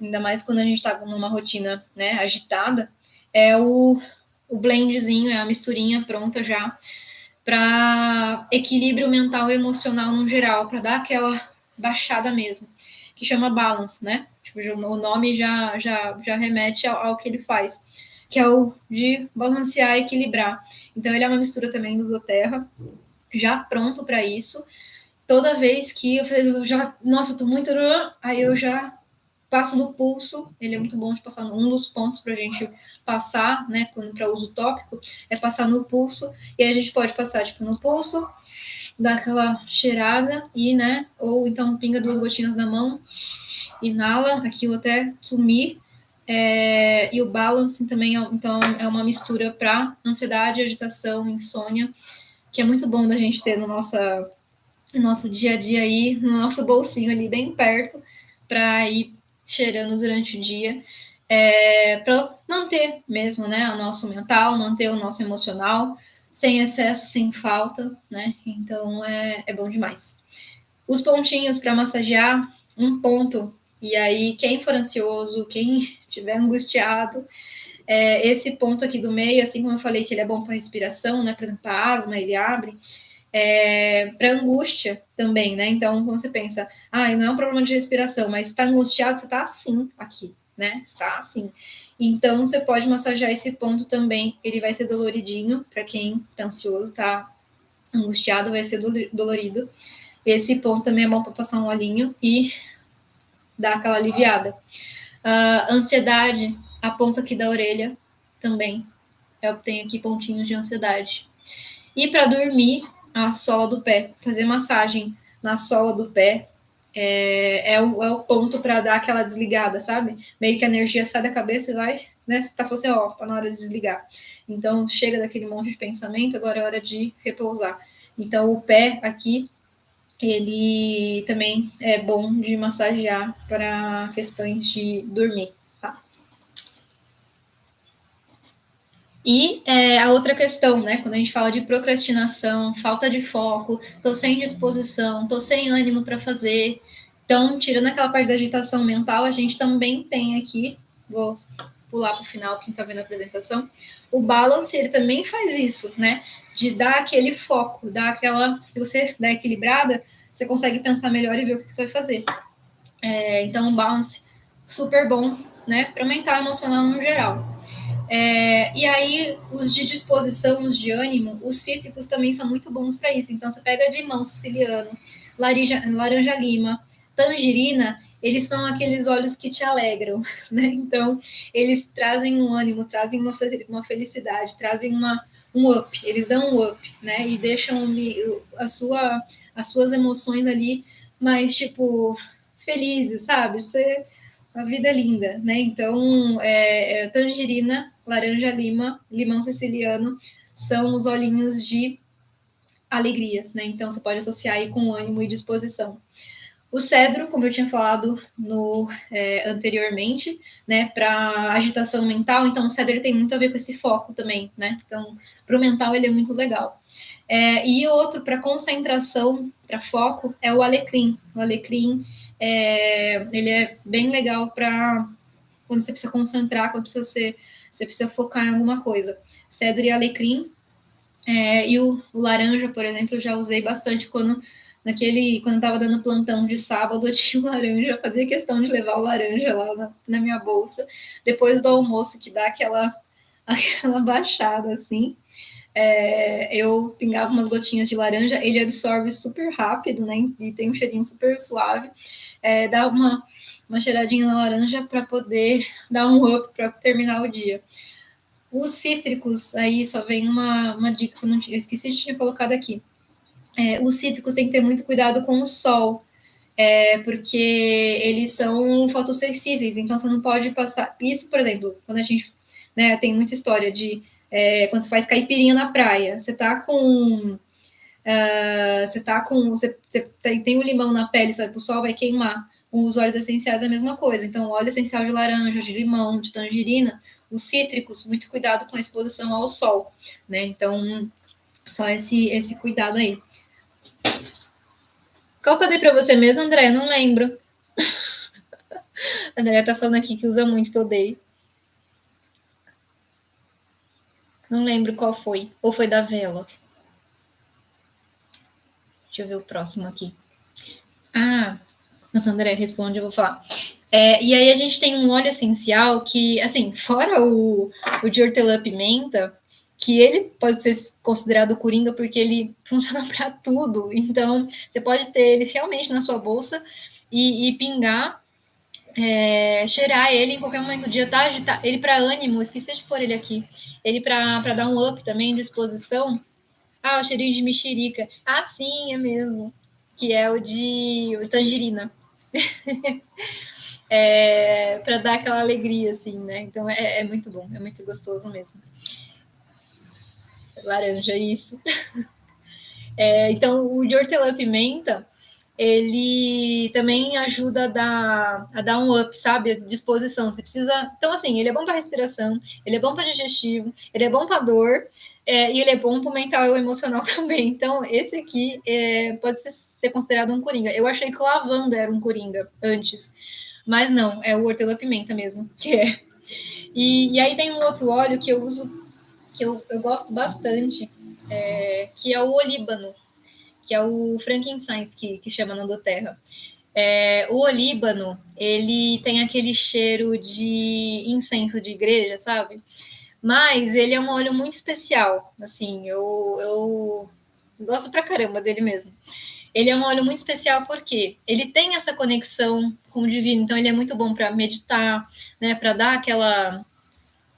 Ainda mais quando a gente está numa rotina, né, agitada, é o blendzinho, é a misturinha pronta já para equilíbrio mental e emocional no geral, para dar aquela baixada mesmo, que chama balance, né? Tipo, o nome já remete ao que ele faz, que é o de balancear e equilibrar. Então, ele é uma mistura também do Terra, já pronto para isso. Toda vez que eu já, nossa, eu tô muito, aí eu já passo no pulso, ele é muito bom de passar um dos pontos para a gente passar, né, para uso tópico, é passar no pulso, e a gente pode passar, tipo, no pulso, dar aquela cheirada, e, né, ou então pinga 2 gotinhas na mão, inala aquilo até sumir, e o balance também, então, é uma mistura para ansiedade, agitação, insônia, que é muito bom da gente ter no nosso dia a dia aí, no nosso bolsinho ali bem perto, para ir cheirando durante o dia, para manter mesmo, né, o nosso mental, manter o nosso emocional, sem excesso, sem falta, né? Então é bom demais. Os pontinhos para massagear, um ponto, e aí quem for ansioso, quem estiver angustiado, esse ponto aqui do meio, assim como eu falei que ele é bom para respiração, né? Por exemplo, a asma, ele abre, para angústia também, né? Então, quando você pensa, não é um problema de respiração, mas está angustiado, você está assim aqui, né? Está assim. Então, você pode massagear esse ponto também, ele vai ser doloridinho, para quem está ansioso, está angustiado, vai ser dolorido. Esse ponto também é bom para passar um olhinho e dar aquela aliviada. Ansiedade, a ponta aqui da orelha também. Eu tenho aqui pontinhos de ansiedade. E para dormir, a sola do pé, fazer massagem na sola do pé é o ponto para dar aquela desligada, sabe? Meio que a energia sai da cabeça e vai, né? Você tá falando assim, ó, tá na hora de desligar. Então chega daquele monte de pensamento, agora é hora de repousar. Então o pé aqui, ele também é bom de massagear para questões de dormir. E a outra questão, né? Quando a gente fala de procrastinação, falta de foco, tô sem disposição, tô sem ânimo para fazer. Então, tirando aquela parte da agitação mental, a gente também tem aqui, vou pular para o final, quem está vendo a apresentação, o balance, ele também faz isso, né? De dar aquele foco, dar aquela. Se você der equilibrada, você consegue pensar melhor e ver o que você vai fazer. Então, o balance, super bom, né? Para mental e emocional no geral. E aí, os de disposição, os de ânimo, os cítricos também são muito bons para isso. Então, você pega limão siciliano, laranja-lima, tangerina, eles são aqueles olhos que te alegram, né? Então, eles trazem um ânimo, trazem uma felicidade, trazem um up, eles dão um up, né? E deixam as suas emoções ali mais, tipo, felizes, sabe? A vida é linda, né? Então, tangerina, laranja-lima, limão siciliano são os olhinhos de alegria, né? Então, você pode associar aí com ânimo e disposição. O cedro, como eu tinha falado anteriormente, né, para agitação mental, então o cedro tem muito a ver com esse foco também, né? Então, para o mental ele é muito legal. E outro para concentração, para foco, é o alecrim. O alecrim, ele é bem legal para quando você precisa concentrar, quando você precisa focar em alguma coisa. Cedro e alecrim. E o laranja, por exemplo, eu já usei bastante quando eu estava dando plantão de sábado, eu tinha o laranja, eu fazia questão de levar o laranja lá na minha bolsa, depois do almoço, que dá aquela baixada assim. Eu pingava umas gotinhas de laranja, ele absorve super rápido, né? E tem um cheirinho super suave. Dá uma cheiradinha na laranja para poder dar um up para terminar o dia. Os cítricos, aí só vem uma dica que eu esqueci de ter colocado aqui. Os cítricos tem que ter muito cuidado com o sol, porque eles são fotossensíveis, então você não pode passar. Isso, por exemplo, quando a gente né? Tem muita história de quando você faz caipirinha na praia, você tá com você tem o limão na pele, sabe? O sol vai queimar. Com os óleos essenciais é a mesma coisa. Então, óleo essencial de laranja, de limão, de tangerina, os cítricos, muito cuidado com a exposição ao sol, né? Então, só esse cuidado aí. Qual que eu dei para você mesmo, André? Não lembro. A André tá falando aqui que usa muito que eu dei. Não lembro qual foi. Ou foi da vela? Deixa eu ver o próximo aqui. Ah, André, responde, eu vou falar. E aí a gente tem um óleo essencial que, assim, fora o de hortelã-pimenta, que ele pode ser considerado coringa porque ele funciona para tudo. Então, você pode ter ele realmente na sua bolsa e pingar, cheirar ele em qualquer momento do dia, tá? Ele para ânimo, esqueci de pôr ele aqui. Ele para dar um up também de exposição. Ah, o cheirinho de mexerica. Ah, sim, é mesmo. Que é o de tangerina. Para dar aquela alegria, assim, né? Então é muito bom, é muito gostoso mesmo. Laranja, isso. Então, o de hortelã-pimenta, ele também ajuda a dar um up, sabe? A disposição. Você precisa. Então, assim, ele é bom para respiração, ele é bom para digestivo, ele é bom para dor, e ele é bom para o mental e o emocional também. Então, esse aqui pode ser considerado um coringa. Eu achei que o lavanda era um coringa antes, mas não, é o hortelã-pimenta mesmo, que é. E aí tem um outro óleo que eu uso, que eu gosto bastante, que é o olíbano, que é o frankincense que chama na doTERRA. O olíbano, ele tem aquele cheiro de incenso de igreja, sabe? Mas ele é um óleo muito especial, assim, eu gosto pra caramba dele mesmo. Ele é um óleo muito especial porque ele tem essa conexão com o divino, então ele é muito bom para meditar, né, para dar aquela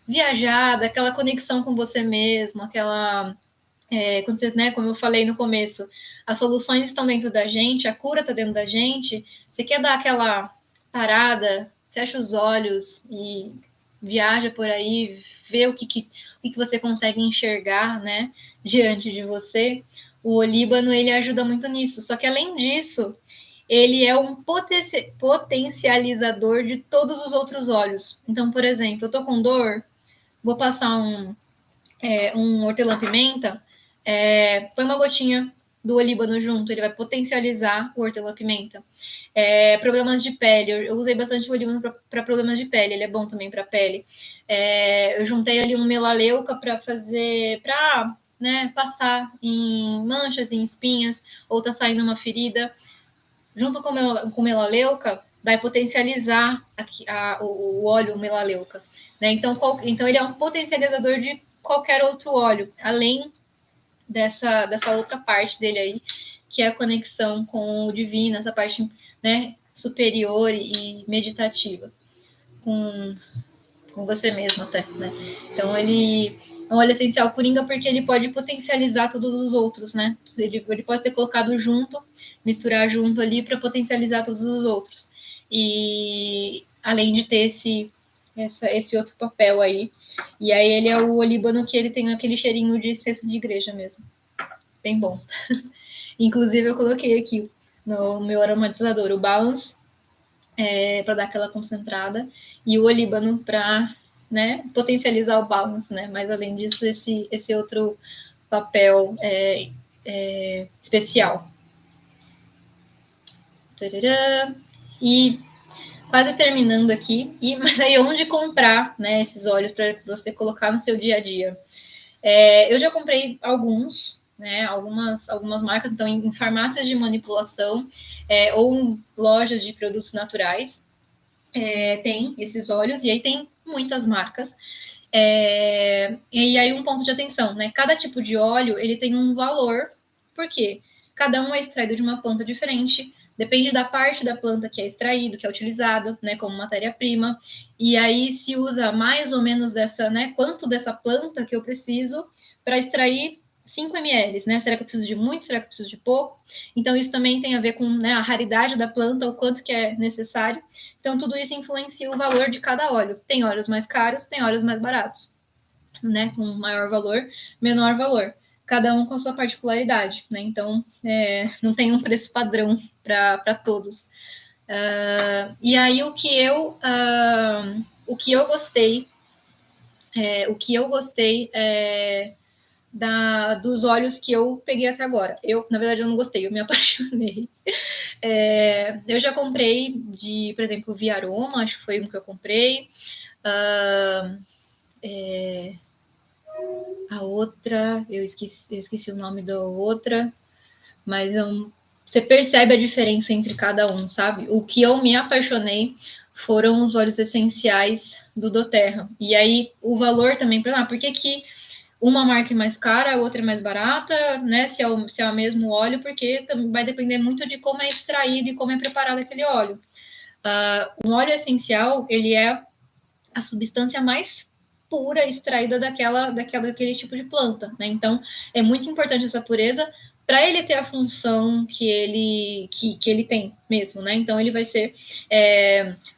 viajada, aquela conexão com você mesmo, aquela quando você, né, como eu falei no começo, as soluções estão dentro da gente, a cura está dentro da gente. Você quer dar aquela parada, fecha os olhos e viaja por aí, vê o que você consegue enxergar, né, diante de você. O olíbano ele ajuda muito nisso. Só que além disso, ele é um potencializador de todos os outros óleos. Então, por exemplo, eu tô com dor, vou passar um hortelã-pimenta, põe uma gotinha do olíbano junto, ele vai potencializar o hortelã-pimenta. Problemas de pele, eu usei bastante o olíbano para problemas de pele, ele é bom também para pele. Eu juntei ali um melaleuca para fazer, para né, passar em manchas, em espinhas, ou tá saindo uma ferida. Junto com melaleuca, vai potencializar o óleo melaleuca. Né? Então, ele é um potencializador de qualquer outro óleo, além dessa outra parte dele aí, que é a conexão com o divino, essa parte né, superior e meditativa, com você mesmo até. Né? Então, ele é um óleo essencial coringa porque ele pode potencializar todos os outros, né? Ele pode ser colocado junto, misturar junto ali para potencializar todos os outros. E além de ter esse outro papel aí. E aí ele é o olíbano que ele tem aquele cheirinho de cesto de igreja mesmo. Bem bom. Inclusive eu coloquei aqui no meu aromatizador o balance para dar aquela concentrada e o olíbano para né, potencializar o balance, né? Mas além disso esse outro papel especial. Tarará. E quase terminando aqui, mas aí onde comprar né, esses óleos para você colocar no seu dia a dia? Eu já comprei alguns, né, algumas marcas, então em farmácias de manipulação ou em lojas de produtos naturais tem esses óleos, e aí tem muitas marcas. E aí um ponto de atenção, né? Cada tipo de óleo ele tem um valor, por quê? Cada um é extraído de uma planta diferente, depende da parte da planta que é extraído, que é utilizado, né, como matéria-prima, e aí se usa mais ou menos quanto dessa planta que eu preciso para extrair 5 ml, né? Será que eu preciso de muito? Será que eu preciso de pouco? Então, isso também tem a ver com, né, a raridade da planta, o quanto que é necessário. Então, tudo isso influencia o valor de cada óleo. Tem óleos mais caros, tem óleos mais baratos, né? Com maior valor, menor valor. Cada um com a sua particularidade, né? Então, não tem um preço padrão para todos. E aí, o que eu gostei, dos óleos que eu peguei até agora. Na verdade, eu não gostei, eu me apaixonei. Eu já comprei por exemplo, Via Aroma, acho que foi um que eu comprei. A outra, eu esqueci o nome da outra, mas você percebe a diferença entre cada um, sabe? O que eu me apaixonei foram os óleos essenciais do doTERRA. E aí, o valor também, por que uma marca é mais cara, a outra é mais barata, né? Se é o mesmo óleo, porque também vai depender muito de como é extraído e como é preparado aquele óleo. Um óleo essencial, ele é a substância mais pura extraída daquele tipo de planta, né? Então, é muito importante essa pureza para ele ter a função que ele tem mesmo, né? Então, ele vai ser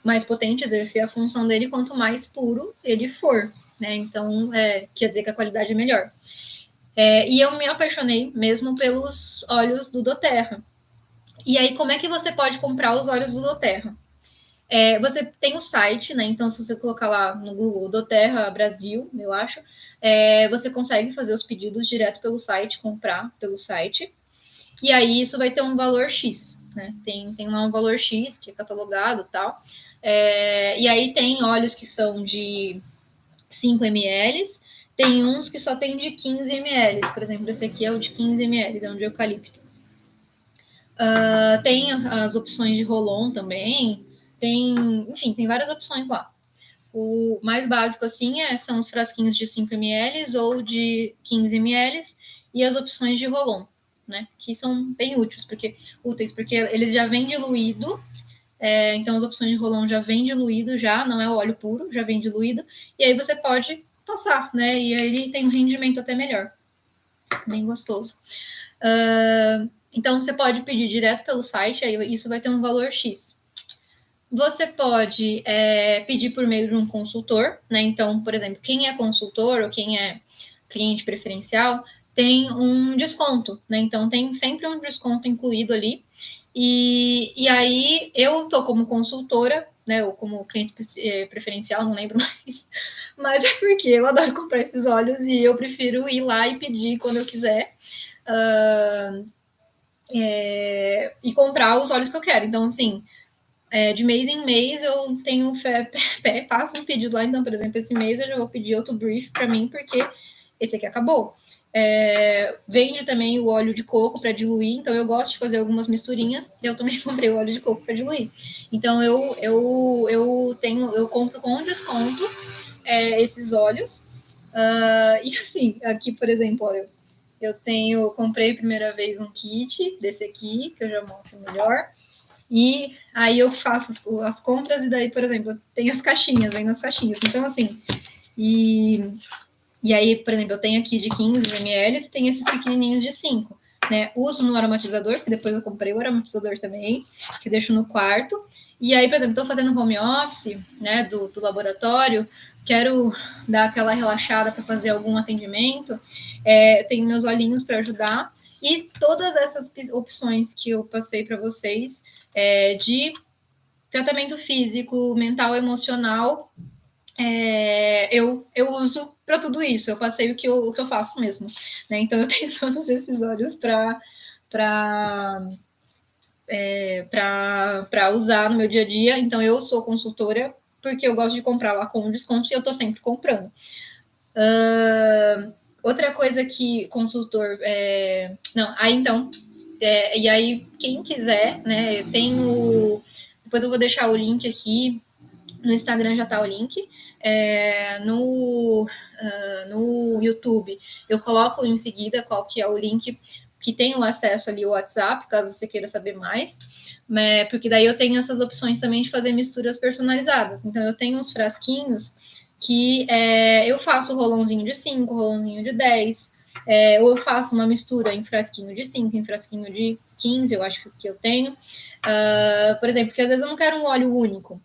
mais potente, exercer a função dele quanto mais puro ele for, né? Então, quer dizer que a qualidade é melhor. E eu me apaixonei mesmo pelos óleos do doTERRA. E aí, como é que você pode comprar os óleos do doTERRA? Você tem um site, né? Então, se você colocar lá no Google doTERRA Brasil, eu acho, você consegue fazer os pedidos direto pelo site, comprar pelo site. E aí, isso vai ter um valor X, né? Tem lá um valor X, que é catalogado e tal. E aí, tem óleos que são de 5 ml, tem uns que só tem de 15 ml. Por exemplo, esse aqui é o de 15 ml, é um de eucalipto. Tem as opções de roll-on também, enfim, tem várias opções lá. O mais básico, assim, são os frasquinhos de 5 ml ou de 15 ml e as opções de roll-on, né? Que são bem úteis, porque eles já vêm diluído, então as opções de roll-on já vêm diluído, não é o óleo puro, já vem diluído, e aí você pode passar, né? E aí ele tem um rendimento até melhor. Bem gostoso. Então, você pode pedir direto pelo site, aí isso vai ter um valor X. Você pode pedir por meio de um consultor, né? Então, por exemplo, quem é consultor ou quem é cliente preferencial tem um desconto, né? Então, tem sempre um desconto incluído ali. E aí, eu estou como consultora, né? Ou como cliente preferencial, não lembro mais. Mas é porque eu adoro comprar esses óleos e eu prefiro ir lá e pedir quando eu quiser. E comprar os óleos que eu quero. Então, assim, de mês em mês eu tenho faço um pedido lá. Então, por exemplo, esse mês eu já vou pedir outro brief para mim, porque esse aqui acabou. Vende também o óleo de coco para diluir, então eu gosto de fazer algumas misturinhas. Eu também comprei o óleo de coco para diluir. Então eu compro com desconto esses óleos. E assim, aqui, por exemplo, olha, comprei a primeira vez um kit desse aqui, que eu já mostro melhor. E aí eu faço as compras e daí, por exemplo, tem as caixinhas, vem nas caixinhas. Então, assim, e aí, por exemplo, eu tenho aqui de 15 ml e tem esses pequenininhos de 5, né? Uso no aromatizador, que depois eu comprei o aromatizador também, que deixo no quarto. E aí, por exemplo, estou fazendo home office, né, do laboratório, quero dar aquela relaxada para fazer algum atendimento, tenho meus olhinhos para ajudar. E todas essas opções que eu passei para vocês, de tratamento físico, mental, emocional, eu uso para tudo isso. Eu passei o que eu faço mesmo, né? Então eu tenho todos esses olhos para usar no meu dia a dia. Então eu sou consultora porque eu gosto de comprar lá com desconto e eu estou sempre comprando. Outra coisa que consultor... então... e aí, quem quiser, né? Eu tenho... Depois eu vou deixar o link aqui. No Instagram já está o link. No YouTube, eu coloco em seguida qual que é o link que tem o acesso ali ao WhatsApp, caso você queira saber mais, porque daí eu tenho essas opções também de fazer misturas personalizadas. Então, eu tenho uns frasquinhos que eu faço rolãozinho de 5, rolãozinho de 10, Ou eu faço uma mistura em frasquinho de 5, em frasquinho de 15, eu acho que eu tenho. Por exemplo, porque às vezes eu não quero um óleo único.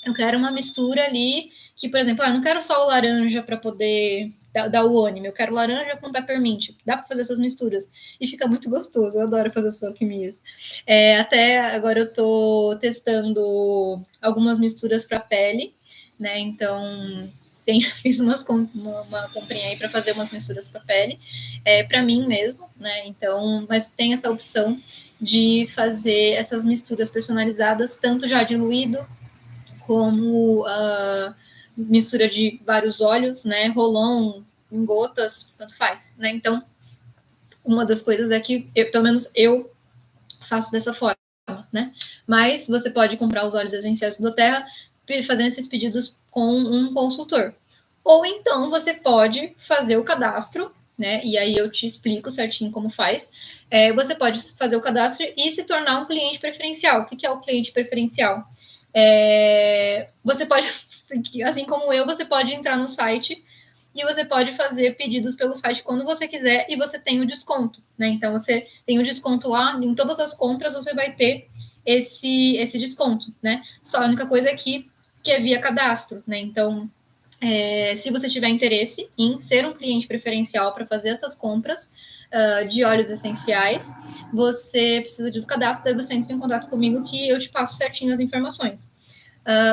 Eu quero uma mistura ali que, por exemplo, eu não quero só o laranja para poder dar o ânimo, eu quero laranja com peppermint. Dá para fazer essas misturas e fica muito gostoso. Eu adoro fazer essas alquimias. Até agora eu estou testando algumas misturas para pele, né? Então fiz uma comprinha aí para fazer umas misturas para pele, para mim mesmo, né? Então, mas tem essa opção de fazer essas misturas personalizadas, tanto já diluído como mistura de vários óleos, né? Rolon, em gotas, tanto faz, né? Então, uma das coisas é que, pelo menos eu faço dessa forma, né? Mas você pode comprar os óleos essenciais do Terra fazendo esses pedidos com um consultor. Ou então você pode fazer o cadastro, né? E aí eu te explico certinho como faz. Você pode fazer o cadastro e se tornar um cliente preferencial. O que é o cliente preferencial? Você pode, assim como eu, você pode entrar no site e você pode fazer pedidos pelo site quando você quiser e você tem o desconto, né? Então você tem o desconto lá, em todas as compras você vai ter esse desconto, né? Só a única coisa é que é via cadastro, né? Então, se você tiver interesse em ser um cliente preferencial para fazer essas compras de óleos essenciais, você precisa de um cadastro, daí você entra em contato comigo que eu te passo certinho as informações.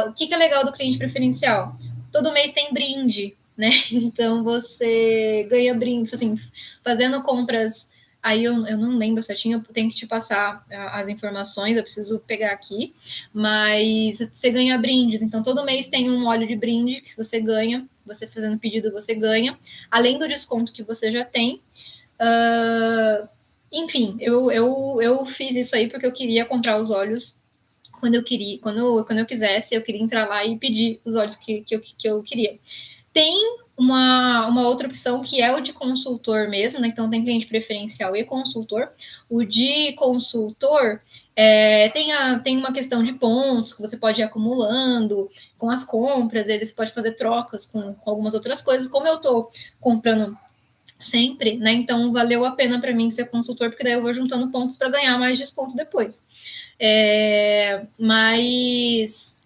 O que é legal do cliente preferencial? Todo mês tem brinde, né? Então você ganha brinde, assim, fazendo compras. Aí eu não lembro certinho, eu tenho que te passar as informações, eu preciso pegar aqui, mas você ganha brindes, então todo mês tem um óleo de brinde que você ganha, você fazendo pedido você ganha, além do desconto que você já tem. Enfim, eu fiz isso aí porque eu queria comprar os óleos quando eu quisesse, eu queria entrar lá e pedir os óleos que eu queria. Tem uma outra opção que é o de consultor mesmo, né? Então tem cliente preferencial e consultor. O de consultor tem uma questão de pontos que você pode ir acumulando com as compras, você pode fazer trocas com algumas outras coisas. Como eu estou comprando sempre, né? Então valeu a pena para mim ser consultor, porque daí eu vou juntando pontos para ganhar mais desconto depois. Mas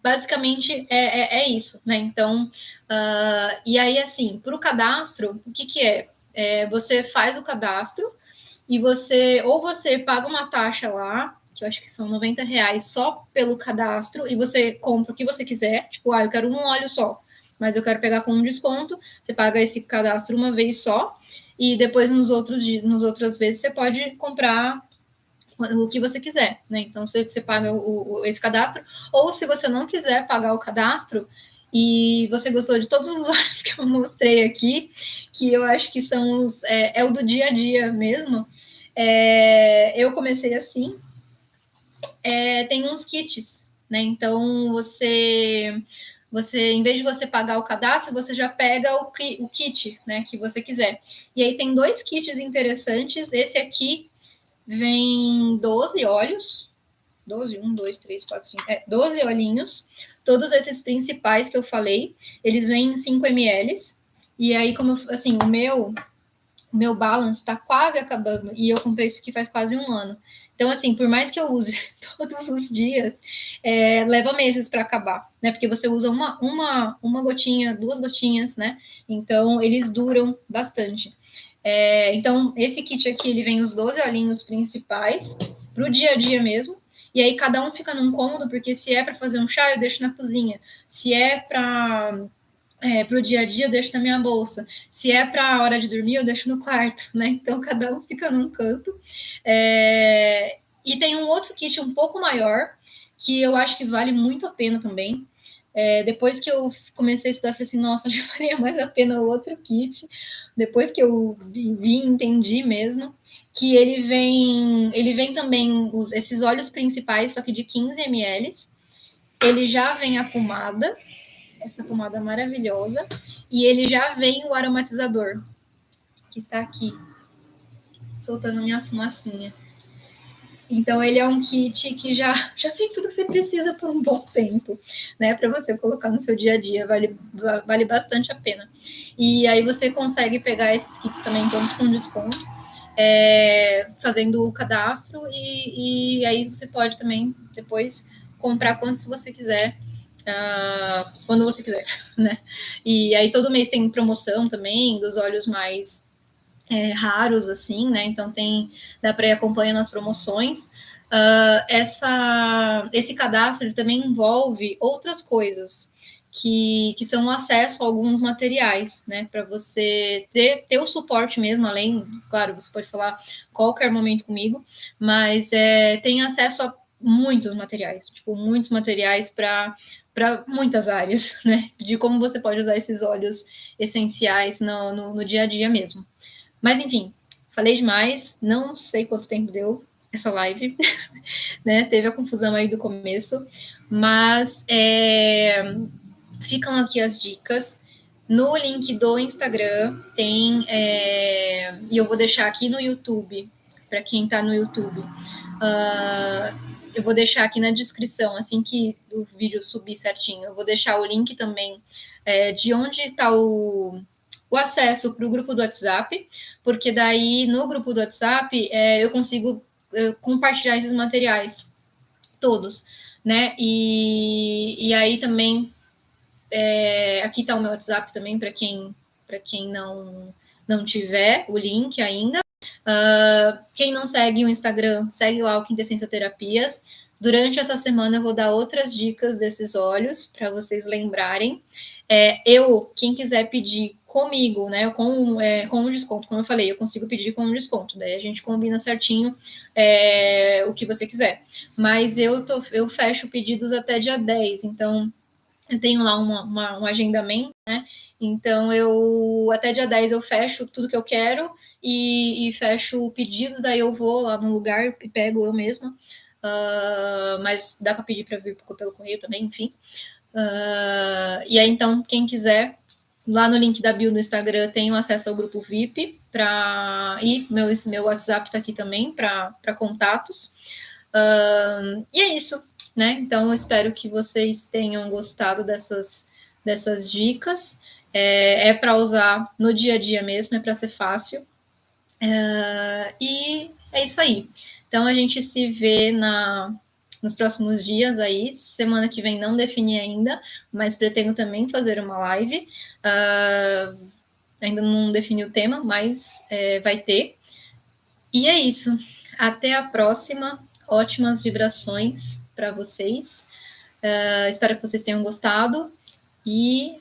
basicamente é isso, né? Então, e aí, assim, para o cadastro, o que é? Você faz o cadastro e você paga uma taxa lá, que eu acho que são R$ 90 só pelo cadastro, e você compra o que você quiser, tipo, eu quero um óleo só, mas eu quero pegar com um desconto, você paga esse cadastro uma vez só, e depois nos outras vezes você pode comprar o que você quiser, né? Então você paga esse cadastro, ou se você não quiser pagar o cadastro e você gostou de todos os óleos que eu mostrei aqui, que eu acho que são o do dia a dia mesmo. Eu comecei assim. Tem uns kits, né? Então em vez de você pagar o cadastro, você já pega o kit, né, que você quiser. E aí tem 2 kits interessantes. Esse aqui vem 12 óleos, 12, 1, 2, 3, 4, 5, 12 olhinhos, todos esses principais que eu falei, eles vêm em 5 ml, e aí, como assim, o meu balance está quase acabando, e eu comprei isso aqui faz quase um ano. Então, assim, por mais que eu use todos os dias, leva meses para acabar, né? Porque você usa uma gotinha, 2 gotinhas, né? Então, eles duram bastante. Então, esse kit aqui, ele vem os 12 olhinhos principais, para o dia a dia mesmo, e aí cada um fica num cômodo, porque se é para fazer um chá, eu deixo na cozinha. Se é para o dia a dia, eu deixo na minha bolsa. Se é para a hora de dormir, eu deixo no quarto, né? Então, cada um fica num canto. E tem um outro kit um pouco maior, que eu acho que vale muito a pena também. Depois que eu comecei a estudar, eu falei assim, nossa, acho que valia mais a pena o outro kit. Depois que eu vi, entendi mesmo, que ele vem também esses óleos principais, só que de 15 ml. Ele já vem a pomada, essa pomada maravilhosa, e ele já vem o aromatizador, que está aqui, soltando minha fumacinha. Então, ele é um kit que já vem tudo que você precisa por um bom tempo, né? Para você colocar no seu dia a dia, vale bastante a pena. E aí você consegue pegar esses kits também todos com desconto, fazendo o cadastro, e aí você pode também depois comprar quantos você quiser, quando você quiser, né? E aí todo mês tem promoção também dos óleos mais raros, assim, né? Então dá para ir acompanhando as promoções. Esse cadastro ele também envolve outras coisas, que são o acesso a alguns materiais, né? Para você ter o suporte mesmo, além, claro, você pode falar qualquer momento comigo, mas tem acesso a muitos materiais, tipo, muitos materiais para muitas áreas, né? De como você pode usar esses óleos essenciais no dia a dia mesmo. Mas, enfim, falei demais, não sei quanto tempo deu essa live, né? Teve a confusão aí do começo, mas ficam aqui as dicas. No link do Instagram tem, e eu vou deixar aqui no YouTube, para quem está no YouTube. Eu vou deixar aqui na descrição, assim que o vídeo subir certinho. Eu vou deixar o link também de onde está o acesso para o grupo do WhatsApp, porque daí no grupo do WhatsApp eu consigo compartilhar esses materiais todos, né? E aí também aqui está o meu WhatsApp também para quem não tiver o link ainda. Quem não segue o Instagram, segue lá o Quintessência Terapias. Durante essa semana eu vou dar outras dicas desses óleos para vocês lembrarem. Quem quiser pedir comigo, né, com um desconto, como eu falei, eu consigo pedir com um desconto, daí a gente combina certinho o que você quiser. Mas eu fecho pedidos até dia 10, então eu tenho lá um agendamento, né? Então, até dia 10 eu fecho tudo que eu quero e fecho o pedido, daí eu vou lá no lugar e pego eu mesma. Mas dá para pedir para vir pelo correio também, enfim. E aí, então, quem quiser, lá no link da bio no Instagram tem o acesso ao grupo VIP, e meu WhatsApp está aqui também para contatos. E é isso, né? Então, eu espero que vocês tenham gostado dessas dicas. Para usar no dia a dia mesmo, é para ser fácil. E é isso aí. Então, a gente se vê nos próximos dias aí. Semana que vem não defini ainda, mas pretendo também fazer uma live. Ainda não defini o tema, mas vai ter. E é isso. Até a próxima. Ótimas vibrações para vocês. Espero que vocês tenham gostado. E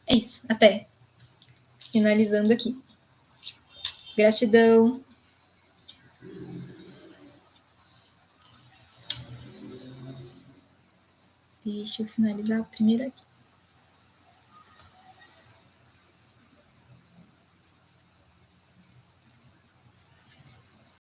é isso. Até. Finalizando aqui. Gratidão. Deixa eu finalizar primeiro aqui.